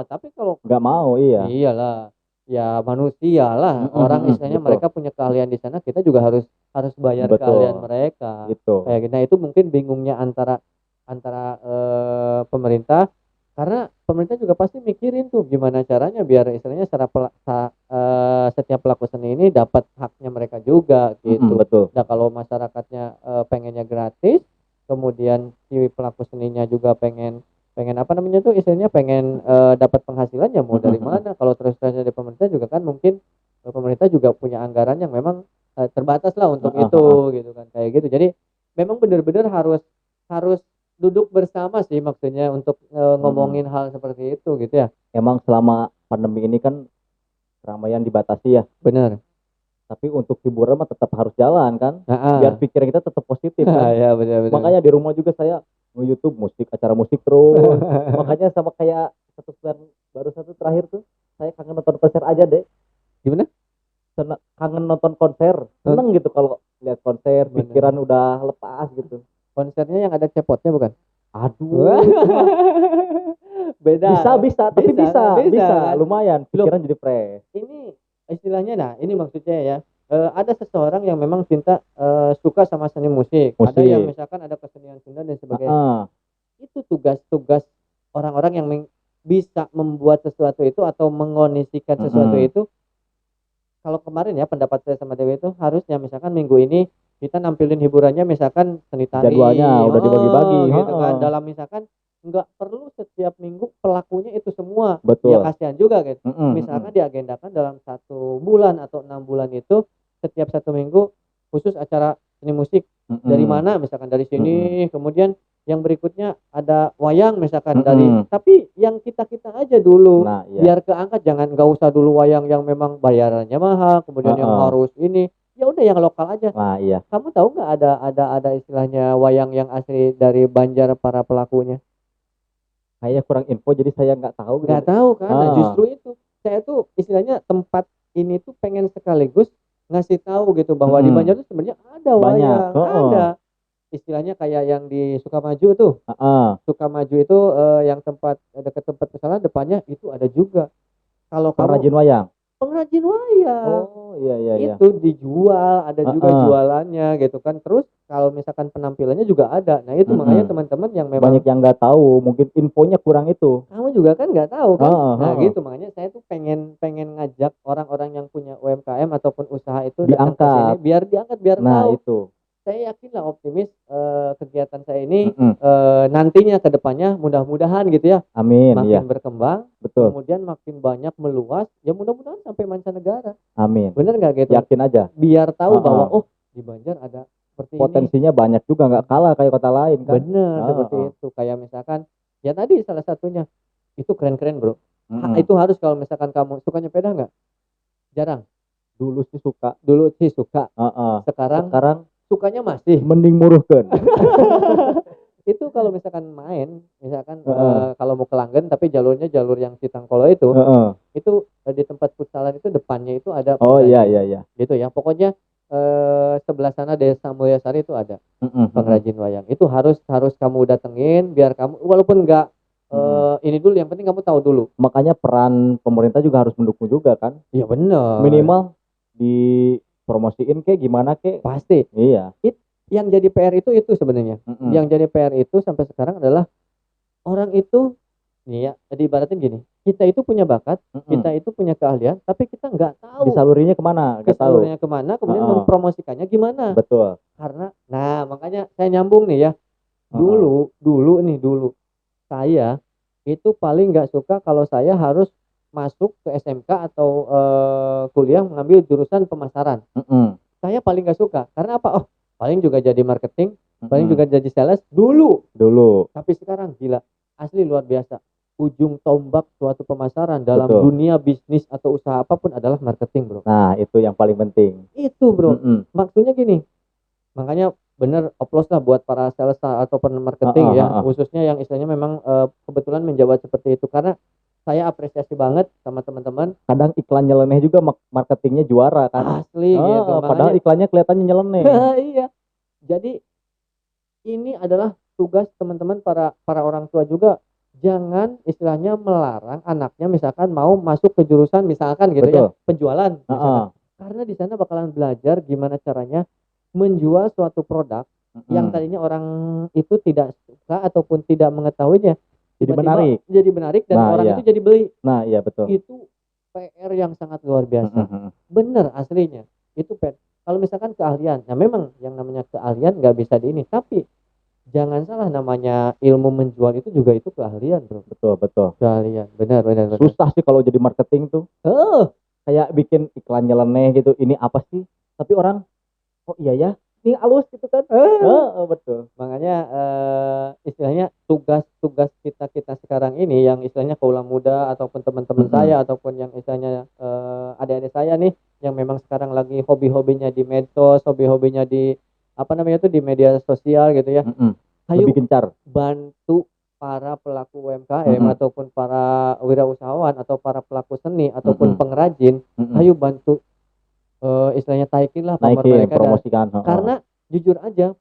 Tapi kalau nggak mau, iya. Iyalah. Ya manusia lah. Orang istilahnya betul. mereka punya keahlian di sana, kita juga harus bayar Betul. keahlian mereka. Gitu. Kayak gitu. Nah, itu mungkin bingungnya antara pemerintah, karena pemerintah juga pasti mikirin tuh gimana caranya biar istilahnya setiap pelaku seni ini dapat haknya mereka juga gitu. Betul. Nah, kalau masyarakatnya pengennya gratis, kemudian si pelaku seninya juga pengen apa namanya tuh istilahnya pengen dapat penghasilan, ya mau dari mana? Kalau terus-terusnya dari pemerintah juga kan mungkin pemerintah juga punya anggaran yang memang terbatas lah untuk itu gitu kan, kayak gitu. Jadi memang benar-benar harus duduk bersama sih maksudnya untuk ngomongin hal seperti itu gitu ya. Emang selama pandemi ini kan keramaian dibatasi ya. Benar. Tapi untuk hiburan mah tetap harus jalan kan, biar pikiran kita tetap positif kan. Ya, benar. Makanya di rumah juga saya nge-YouTube acara musik terus. Makanya sama kayak baru satu terakhir tuh saya kangen nonton konser aja deh. Gimana? Kangen nonton konser, seneng gitu kalau lihat konser. Pikiran udah lepas gitu. Konsernya yang ada cepotnya bukan? Aduh. Beda. Bisa kan? Lumayan pikiran jadi fresh. Ini istilahnya, nah ini maksudnya ya, ada seseorang yang memang cinta suka sama seni musik. Ada yang misalkan ada kesenian Sunda dan sebagainya. Itu tugas orang-orang yang bisa membuat sesuatu itu atau mengondisikan sesuatu itu. Kalau kemarin ya pendapat saya sama Dewi itu harusnya misalkan minggu ini kita nampilin hiburannya misalkan seni tari. Jadwalnya udah dibagi-bagi gitu kan. Dalam misalkan nggak perlu setiap minggu pelakunya itu semua. Betul. Ya kasihan juga gitu. Misalkan diagendakan dalam 1 bulan atau 6 bulan itu setiap 1 minggu khusus acara seni musik. Dari mana misalkan dari sini, kemudian yang berikutnya ada wayang misalkan tapi yang kita aja dulu. Nah, iya. Biar keangkat, nggak usah dulu wayang yang memang bayarannya mahal, kemudian yang harus ini. Ya udah yang lokal aja. Nah, iya. Kamu tahu nggak ada istilahnya wayang yang asli dari Banjar para pelakunya? Kayaknya kurang info jadi saya nggak tahu. Nggak tahu kan? Nah, justru itu saya tuh istilahnya tempat ini tuh pengen sekaligus ngasih tahu gitu bahwa di Banjar tuh sebenarnya ada wayang, ada. Istilahnya kayak yang di Sukamaju tuh. Sukamaju itu yang dekat tempat pesantren depannya itu ada juga. Kalau pengrajin wayang. Oh iya. Itu dijual, ada juga jualannya gitu kan. Terus kalau misalkan penampilannya juga ada. Nah itu makanya teman-teman yang memang banyak yang nggak tahu, mungkin infonya kurang itu. Kamu juga kan nggak tahu kan. Nah gitu makanya saya tuh pengen ngajak orang-orang yang punya UMKM ataupun usaha itu datang ke sini biar diangkat, biar tahu. Itu. Saya yakin lah, optimis kegiatan saya ini nantinya ke depannya mudah-mudahan gitu ya. Amin. Makin berkembang. Betul. Kemudian makin banyak meluas. Ya mudah-mudahan sampai mancanegara. Amin. Bener nggak gitu? Yakin aja. Biar tahu bahwa di Banjar ada seperti potensinya ini. Banyak juga, nggak kalah kayak kota lain kan. Bener seperti itu. Kayak misalkan ya tadi salah satunya itu keren-keren bro. Itu harus, kalau misalkan kamu suka nyepeda nggak? Jarang. Dulu sih suka. Sekarang sukanya masih mending muruhkan. Itu kalau misalkan main, misalkan kalau mau ke Langgen tapi jalurnya jalur yang Citangkolo itu di tempat futsalan itu depannya itu ada. Iya. Gitu ya. Pokoknya sebelah sana Desa Mulyasari itu ada pengrajin wayang. Itu harus kamu datengin biar kamu walaupun enggak ini dulu, yang penting kamu tahu dulu. Makanya peran pemerintah juga harus mendukung juga kan. Iya benar. Minimal di promosiin kayak gimana kayak. Pasti. Iya. Yang jadi PR itu sebenarnya. Yang jadi PR itu sampai sekarang adalah orang itu nih ya, diibaratin gini, kita itu punya bakat, kita itu punya keahlian, tapi kita nggak tahu disalurinya kemana, kemudian mempromosikannya gimana. Betul. Karena makanya saya nyambung nih ya. Dulu saya itu paling nggak suka kalau saya harus masuk ke SMK atau kuliah mengambil jurusan pemasaran. Saya paling nggak suka karena apa? Paling juga jadi marketing, paling juga jadi sales dulu. Tapi sekarang gila, asli luar biasa. ujung tombak suatu pemasaran dalam Betul. dunia bisnis atau usaha apapun adalah marketing, bro. Nah, itu yang paling penting. Itu, bro. Mm-mm. Maksudnya gini, makanya bener applause lah buat para sales ataupun marketing ya, khususnya yang istilahnya memang kebetulan menjawab seperti itu, karena saya apresiasi banget sama teman-teman. Kadang iklan nyeleneh juga marketingnya juara kan. Asli gitu. Padahal iklannya kelihatannya nyeleneh. Iya. Jadi ini adalah tugas teman-teman para orang tua juga, jangan istilahnya melarang anaknya misalkan mau masuk ke jurusan misalkan gitu. Betul. Ya, penjualan misalkan. Karena di sana bakalan belajar gimana caranya menjual suatu produk yang tadinya orang itu tidak suka ataupun tidak mengetahuinya. Jadi menarik. Jadi menarik dan orang itu jadi beli. Nah, iya betul. Itu PR yang sangat luar biasa. Bener aslinya. Itu PR. Kalau misalkan keahlian, nah memang yang namanya keahlian nggak bisa di ini, tapi jangan salah, namanya ilmu menjual itu juga itu keahlian, bro. Betul. Keahlian, benar. Susah sih kalau jadi marketing tuh. Kayak bikin iklan nyeleneh gitu, ini apa sih? Tapi orang, oh iya ya, ini halus gitu kan. Betul. Makanya istilahnya tugas kita sekarang ini yang istilahnya kaula muda ataupun teman-teman saya ataupun yang istilahnya adik-adik saya nih yang memang sekarang lagi hobi-hobinya di medsos, hobi-hobinya di apa namanya itu di media sosial gitu ya. Ayo lebih gencar bantu para pelaku UMKM ataupun para wirausahawan atau para pelaku seni ataupun pengrajin, ayo bantu istilahnya naikin mereka promosikan. Karena jujur aja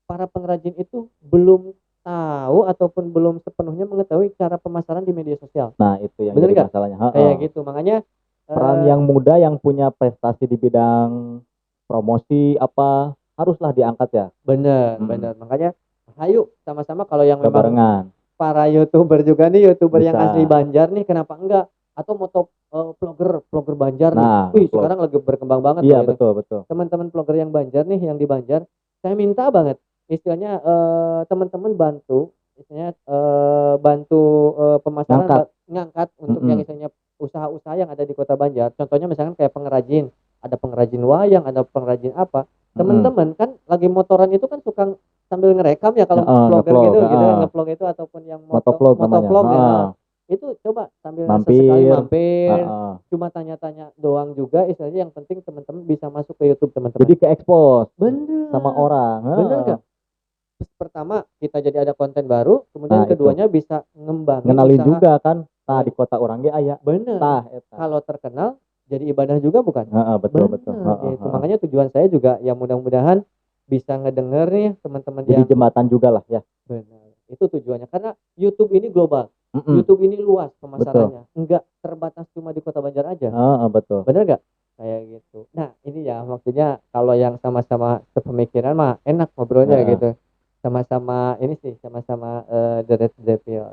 para pengrajin itu belum tahu ataupun belum sepenuhnya mengetahui cara pemasaran di media sosial. Nah, itu yang jadi masalahnya. Kayak gitu. Makanya peran yang muda yang punya prestasi di bidang promosi apa haruslah diangkat ya. Bener. Makanya ayo sama-sama kalau yang memang barengan. Para YouTuber juga nih, YouTuber yang asli Banjar nih, kenapa enggak? Atau moto vlogger Banjar nah, nih. Sekarang lagi berkembang banget. Iya, betul. Teman-teman vlogger yang Banjar nih, yang di Banjar, saya minta banget istilahnya teman-teman bantu istilahnya bantu pemasaran ngangkat untuk yang istilahnya usaha-usaha yang ada di Kota Banjar. Contohnya misalkan kayak pengrajin, ada pengrajin wayang, ada pengrajin apa. Teman-teman kan lagi motoran itu kan suka sambil ngerekam ya kalau vlogger gitu kan, ngevlog itu ataupun yang motovlog ya. Itu coba sambil sesekali mampir, cuma tanya-tanya doang juga istilahnya, yang penting teman-teman bisa masuk ke YouTube teman-teman. Jadi ke expose bener sama orang. Bener enggak? Pertama kita jadi ada konten baru, kemudian keduanya itu bisa ngembangin ngenalin usaha juga kan. Di kota orang ge aya. Bener. Kalau terkenal jadi ibadah juga bukan? Betul. Gitu. Makanya tujuan saya juga ya mudah-mudahan bisa ngedenger nih teman-teman jadi jembatan juga lah ya. Benar. Itu tujuannya, karena YouTube ini global. YouTube ini luas pemasarannya. Enggak terbatas cuma di Kota Banjar aja. Betul. Benar enggak? Kayak gitu. Nah, ini ya maksudnya kalau yang sama-sama sepemikiran mah enak ngobrolnya gitu. Sama-sama ini sih, sama-sama The Red Devil.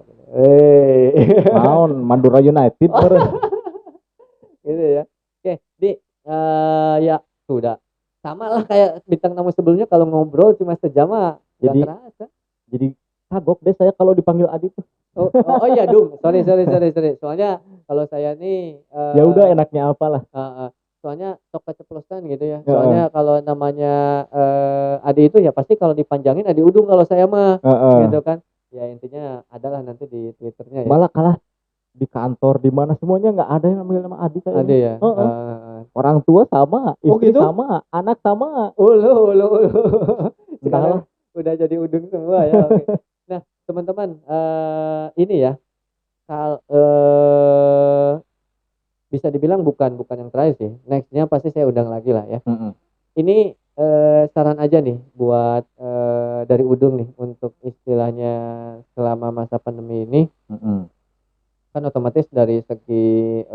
Naon Madura United gitu ya. Oke, Di ya sudah. Sama lah kayak bintang tamu sebelumnya, kalau ngobrol cuma sejam mah jadi kerasa. Jadi kagok deh saya kalau dipanggil Adi tuh. Oh iya Dung, sorry. Soalnya kalau saya nih ya udah enaknya apalah. Soalnya sok keceplosan gitu ya. Soalnya kalau namanya Adi itu ya pasti kalau dipanjangin Adi Udung kalau saya mah gitu kan. Ya intinya adalah nanti di Twitternya ya. Malah kalah di kantor di mana semuanya nggak ada yang namanya nama Adi kayak Adi ya. Orang tua sama, istri gitu? sama, anak sama. Sekarang udah jadi Udung semua ya. Okay. Nah teman-teman ini ya bisa dibilang bukan yang terakhir sih. Nextnya pasti saya undang lagi lah ya. Ini saran aja nih buat dari Udung nih untuk istilahnya selama masa pandemi ini. Kan otomatis dari segi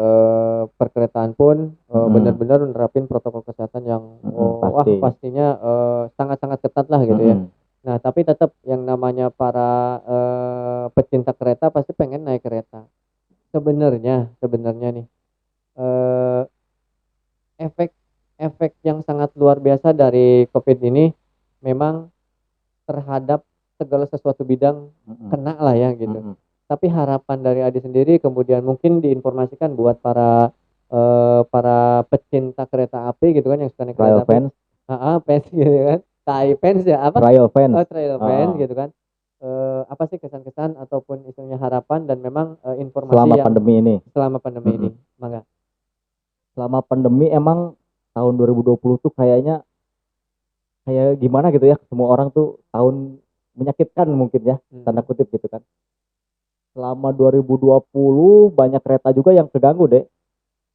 perkeretaan pun benar-benar menerapin protokol kesehatan yang pastinya sangat-sangat ketat lah gitu ya. Nah tapi tetap yang namanya para pecinta kereta pasti pengen naik kereta. Sebenarnya nih efek yang sangat luar biasa dari COVID ini memang terhadap segala sesuatu bidang kena lah ya gitu. Tapi harapan dari Adi sendiri kemudian mungkin diinformasikan buat para pecinta kereta api gitu kan, yang suka naik kereta api. Fans gitu kan. Tai fans ya apa? Trial fans. Trial fans gitu kan. apa sih kesan-kesan ataupun istilahnya harapan dan memang informasi selama yang pandemi ini. selama pandemi ini, Mm-mm. Mangga. Selama pandemi emang tahun 2020 tuh kayaknya kayak gimana gitu ya, semua orang tuh tahun menyakitkan mungkin ya, tanda kutip gitu kan. Selama 2020 banyak kereta juga yang keganggu deh,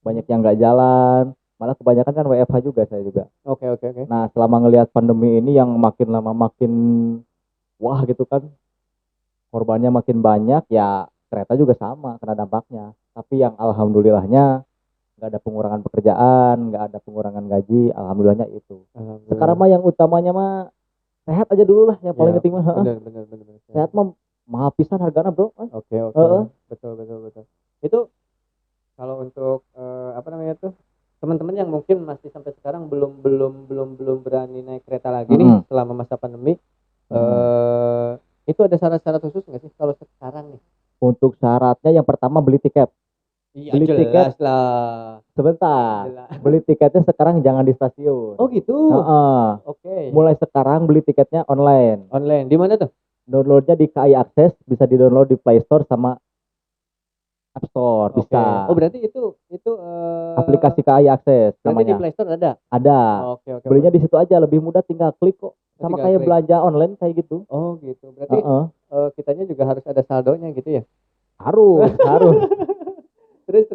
banyak yang nggak jalan, malah kebanyakan kan WFH juga saya juga. Oke. Nah selama ngelihat pandemi ini yang makin lama makin wah gitu kan, korbannya makin banyak ya, kereta juga sama kena dampaknya. Tapi yang alhamdulillahnya nggak ada pengurangan pekerjaan, nggak ada pengurangan gaji, alhamdulillahnya itu. Sekarang mah yang utamanya mah sehat aja dulu lah, yang paling penting mah. Benar. Sehat mah mahal pisan harganya bro. Oke. Betul. Itu kalau untuk apa namanya tuh teman-teman yang mungkin masih sampai sekarang belum berani naik kereta lagi nih selama masa pandemi, itu ada syarat-syarat khusus nggak sih kalau sekarang nih? Untuk syaratnya yang pertama beli tiket. Iya, Beli jelas tiket lah. sebentar. Jelas. Beli tiketnya sekarang jangan di stasiun. Oh gitu. Oke. Mulai sekarang beli tiketnya online. Online. Di mana tuh? Downloadnya di KAI Akses, bisa di-download di Play Store sama App Store, bisa. Oh berarti itu aplikasi KAI Akses berarti di namanya. Play Store ada? Ada. Oke. Belinya di situ aja, lebih mudah, tinggal klik kok. Sama Tinggal kayak klik. belanja online kayak gitu. Oh gitu. Berarti kitanya juga harus ada saldonya gitu ya? Harus. Terus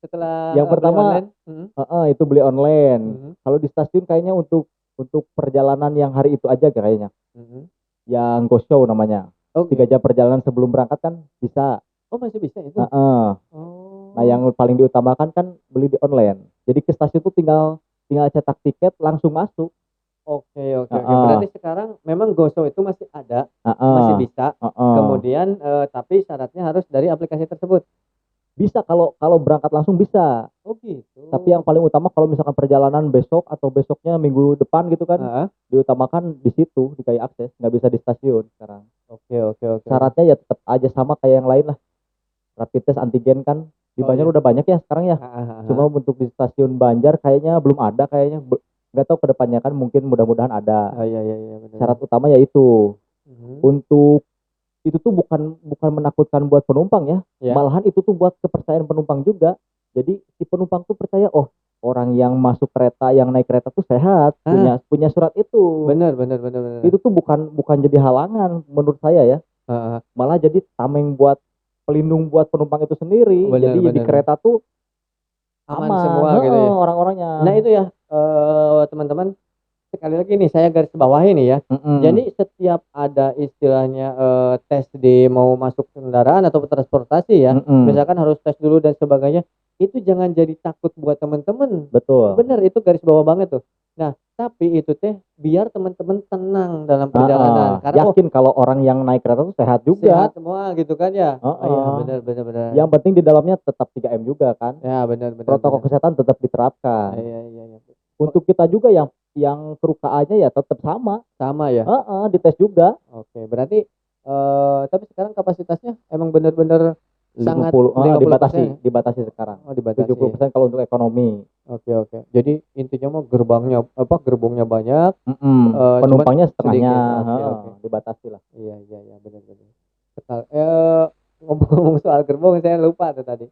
setelah yang pertama itu beli online. Kalau di stasiun kayaknya untuk perjalanan yang hari itu aja kayaknya. Yang go show namanya. 3 jam perjalanan sebelum berangkat kan bisa. Oh masih bisa itu? Nah yang paling diutamakan kan beli di online. Jadi ke stasiun tuh tinggal cetak tiket langsung masuk. Oke. Berarti sekarang memang go show itu masih ada, masih bisa. Kemudian tapi syaratnya harus dari aplikasi tersebut. Bisa kalau berangkat langsung bisa. Oh gitu. Tapi yang paling utama kalau misalkan perjalanan besok atau besoknya minggu depan gitu kan, diutamakan di situ di KAI Akses, nggak bisa di stasiun sekarang. Oke. Syaratnya ya tetap aja sama kayak yang lain lah. Rapid test antigen kan di Banjar udah banyak ya sekarang ya. Cuma untuk di stasiun Banjar kayaknya belum ada kayaknya. Nggak tahu kedepannya kan, mungkin mudah-mudahan ada. Iya. Syarat utama yaitu untuk itu tuh bukan menakutkan buat penumpang ya. Malahan itu tuh buat kepercayaan penumpang juga. Jadi si penumpang tuh percaya, oh orang yang masuk kereta, yang naik kereta tuh sehat, punya surat itu. Benar. Itu tuh bukan jadi halangan menurut saya ya. Malah jadi tameng buat pelindung buat penumpang itu sendiri. Jadi di kereta tuh aman semua gitu ya. Orang-orangnya. Nah itu ya teman-teman, sekali lagi nih saya garis bawahi nih ya. Jadi setiap ada istilahnya tes di mau masuk kendaraan atau transportasi ya, misalkan harus tes dulu dan sebagainya, itu jangan jadi takut buat teman-teman. Betul. Bener, itu garis bawah banget tuh. Nah tapi itu teh biar teman-teman tenang dalam perjalanan. Karena yakin kalau orang yang naik kereta tuh sehat juga. Sehat semua gitu kan ya. Iya benar. Yang penting di dalamnya tetap 3M juga kan. Ya benar. Protokol kesehatan tetap diterapkan. Iya. Untuk kita juga yang kru KA-nya ya tetap sama ya. Dites juga. Oke, berarti tapi sekarang kapasitasnya emang benar-benar sangat 50% dibatasi sekarang. Oh, dibatasi. 70% kalau untuk ekonomi. Oke. Jadi intinya mah gerbongnya banyak, penumpangnya setengahnya. Oke. Dibatasi lah. Iya, benar. Ngomong soal gerbong saya lupa tuh tadi.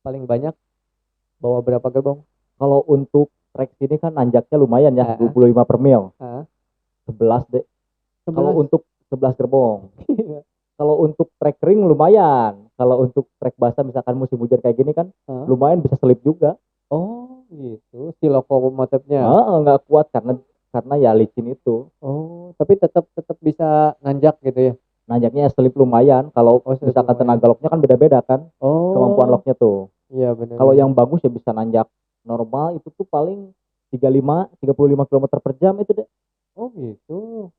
Paling banyak bawa berapa gerbong? Kalau untuk trek sini kan nanjaknya lumayan ya, 25 per mil. 11 deh. Kalau untuk 11 gerbong. Kalau untuk trek ring lumayan. Kalau untuk trek basah misalkan musim hujan kayak gini kan, lumayan bisa selip juga. Oh gitu, si lokomotifnya. Nggak kuat karena ya licin itu. Oh, tapi tetap bisa nanjak gitu ya? Nanjaknya selip lumayan. Kalau misalkan tenaga loknya kan beda-beda kan. Kemampuan loknya tuh. Iya benar. Kalau yang bagus ya bisa nanjak normal itu tuh paling 35 km per jam itu deh. Oh gitu.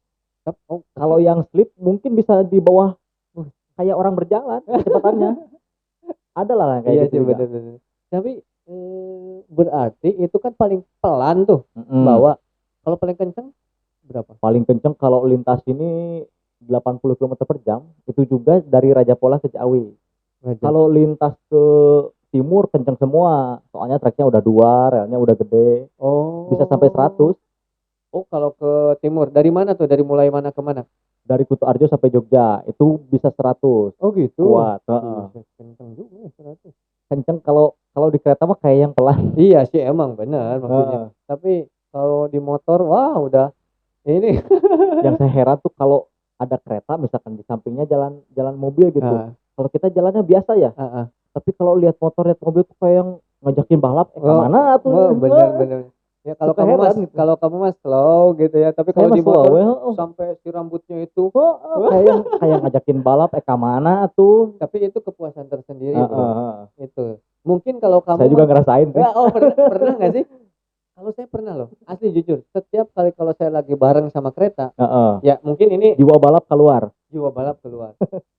Kalau yang slip mungkin bisa di bawah kayak orang berjalan kecepatannya. Ada lah kayak gitu. Iya sih benar. Tapi berarti itu kan paling pelan tuh bawa. Kalau paling kenceng berapa? Paling kenceng kalau lintas ini 80 km per jam. Itu juga dari Raja Pola ke Ciawi. Kalau lintas ke timur kenceng semua. Soalnya treknya udah 2, relnya udah gede. Oh. Bisa sampai 100. Oh, kalau ke timur dari mana tuh? Dari mulai mana ke mana? dari Kutoarjo sampai Jogja itu bisa 100 Oh gitu. kuat. Heeh. Kenceng juga ya 100. Kenceng kalau di kereta mah kayak yang pelan. Iya sih emang benar maksudnya. Tapi kalau di motor wah udah ini. Yang saya heran tuh kalau ada kereta misalkan di sampingnya jalan mobil gitu. Kalau kita jalannya biasa ya. Tapi kalau lihat motor lihat mobil tuh kayak yang ngajakin balap kemana tuh. Oh, bener. Ya kalau kamu mas gitu. Kalau kamu mas slow gitu ya. Tapi kalau di motor sampai si rambutnya itu kayak ngajakin balap kemana tuh. Tapi itu kepuasan tersendiri bro. Itu. Mungkin kalau kamu saya juga ngerasain sih. Oh pernah nggak sih? Kalau saya pernah loh, asli jujur. Setiap kali kalau saya lagi bareng sama kereta, ya mungkin ini jiwa balap keluar.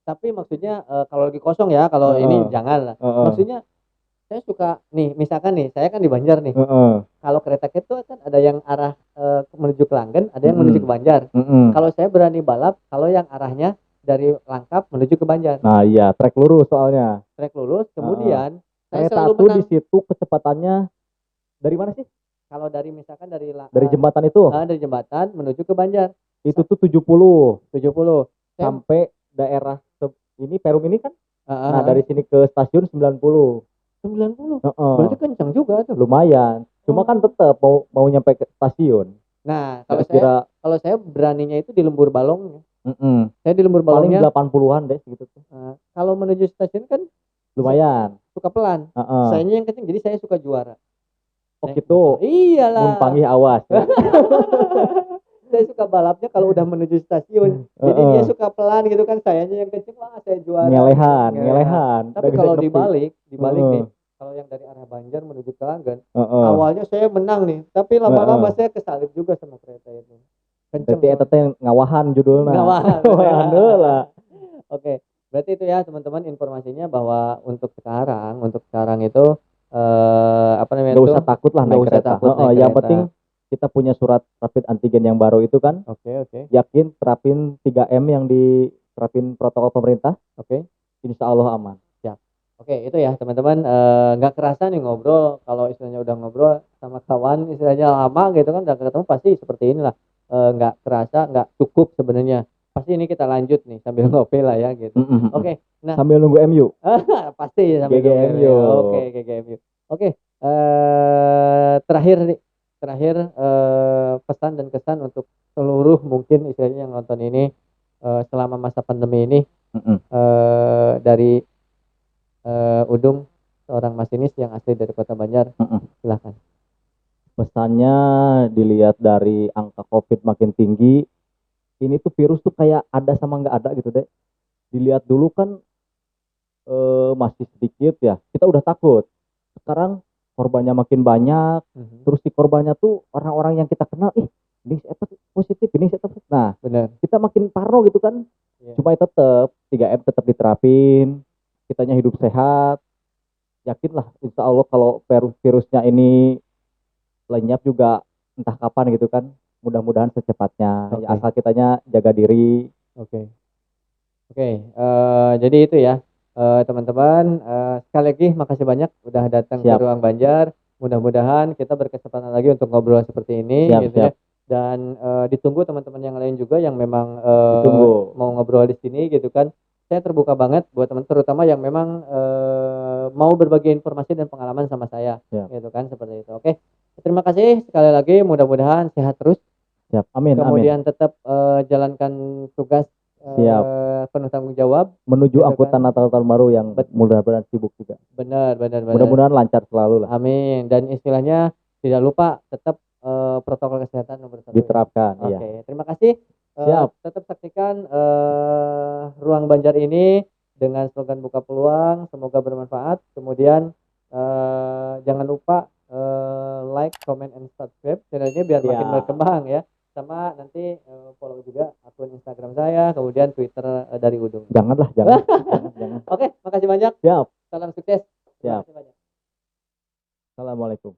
Tapi maksudnya kalau lagi kosong ya, kalau ini jangan lah. Maksudnya saya suka nih, misalkan nih, saya kan di Banjar nih. Kalau kereta itu kan ada yang arah menuju Kelanggen, ada yang menuju ke Banjar. Kalau saya berani balap, kalau yang arahnya dari Langkap menuju ke Banjar. Nah iya, trek lurus soalnya. Trek lurus, kemudian saya kereta tuh di situ kecepatannya dari mana sih? Kalau dari misalkan dari jembatan itu. Dari jembatan menuju ke Banjar. Itu tuh 70. Sampai daerah ini Perum ini kan. Nah, dari sini ke stasiun 90. Berarti kencang juga tuh. Lumayan. Cuma kan tetap mau nyampe ke stasiun. Nah, kalau saya beraninya itu di Lembur Balong. Saya di Lembur Balongnya paling 80-an deh gitu tuh. Kalau menuju stasiun kan lumayan. Suka pelan. Sayanya yang kencang jadi saya suka juara. Oh gitu. Iyalah. Mumpangih awas. Ya. Saya suka balapnya kalau udah menuju stasiun. Jadi dia suka pelan gitu kan, sayanya yang kenceng lah saya juara. Ngelehan. Tapi kalau dibalik nih, kalau yang dari arah Banjar menuju ke Langgen, awalnya saya menang nih, tapi lama-lama saya kesalip juga sama kereta itu. Kenceng. Berarti eta yang ngawahan judulnya. Ngawahan. lah. Oke. Berarti itu ya teman-teman informasinya bahwa untuk sekarang itu apa namanya itu? Nggak usah takut lah naik kereta. Yang penting kita punya surat rapid antigen yang baru itu kan. Oke. Yakin terapin 3M yang diterapin protokol pemerintah. Oke. Insya Allah aman. Siap. Oke, itu ya teman-teman. Nggak kerasa nih ngobrol. Kalau istilahnya udah ngobrol sama kawan istilahnya lama gitu kan udah ketemu pasti seperti inilah. Nggak kerasa, nggak cukup sebenarnya. Pasti ini kita lanjut nih sambil ngopi lah ya gitu. Oke. Nah sambil nunggu MU. Pasti sambil nunggu MU. Oke, GGMU. Oke. Terakhir pesan dan kesan untuk seluruh mungkin istilahnya yang nonton ini selama masa pandemi ini dari Udung seorang masinis yang asli dari Kota Banjar. Silahkan. Pesannya dilihat dari angka COVID makin tinggi, ini tuh virus tuh kayak ada sama nggak ada gitu deh. Dilihat dulu kan masih sedikit ya, kita udah takut. Sekarang korbannya makin banyak, terus si korbannya tuh orang-orang yang kita kenal, ini positif, ini positif. Nah, benar. Kita makin parno gitu kan. Cuma tetap 3M tetap diterapin, kitanya hidup sehat. Yakinlah, insya Allah kalau virusnya ini lenyap juga entah kapan gitu kan. Mudah-mudahan secepatnya. Ya, asal kitanya jaga diri. Oke. Jadi itu ya. Teman-teman, sekali lagi makasih banyak udah datang ke Ruang Banjar. Mudah-mudahan kita berkesempatan lagi untuk ngobrol seperti ini gitu ya. Dan ditunggu teman-teman yang lain juga yang memang mau ngobrol di sini gitu kan. Saya terbuka banget buat teman terutama yang memang mau berbagi informasi dan pengalaman sama saya gitu kan seperti itu. Oke. Terima kasih sekali lagi, mudah-mudahan sehat terus. Siap. Amin. Kemudian tetap jalankan tugas penuh tanggung jawab menuju angkutan Natal tahun baru yang mudah-mudahan sibuk juga. Benar. Mudah-mudahan lancar selalu lah. Amin. Dan istilahnya tidak lupa tetap protokol kesehatan nomor 1 diterapkan. Oke. Terima kasih. Siap. Tetap saksikan Ruang Banjar ini dengan slogan buka peluang. Semoga bermanfaat. Kemudian jangan lupa like, comment, and subscribe channelnya biar makin berkembang ya. Sama nanti follow juga akun Instagram saya, kemudian Twitter dari Udung. Jangan. Oke, makasih banyak. Siap. Salam sukses. Siap. Terima kasih banyak. Assalamualaikum.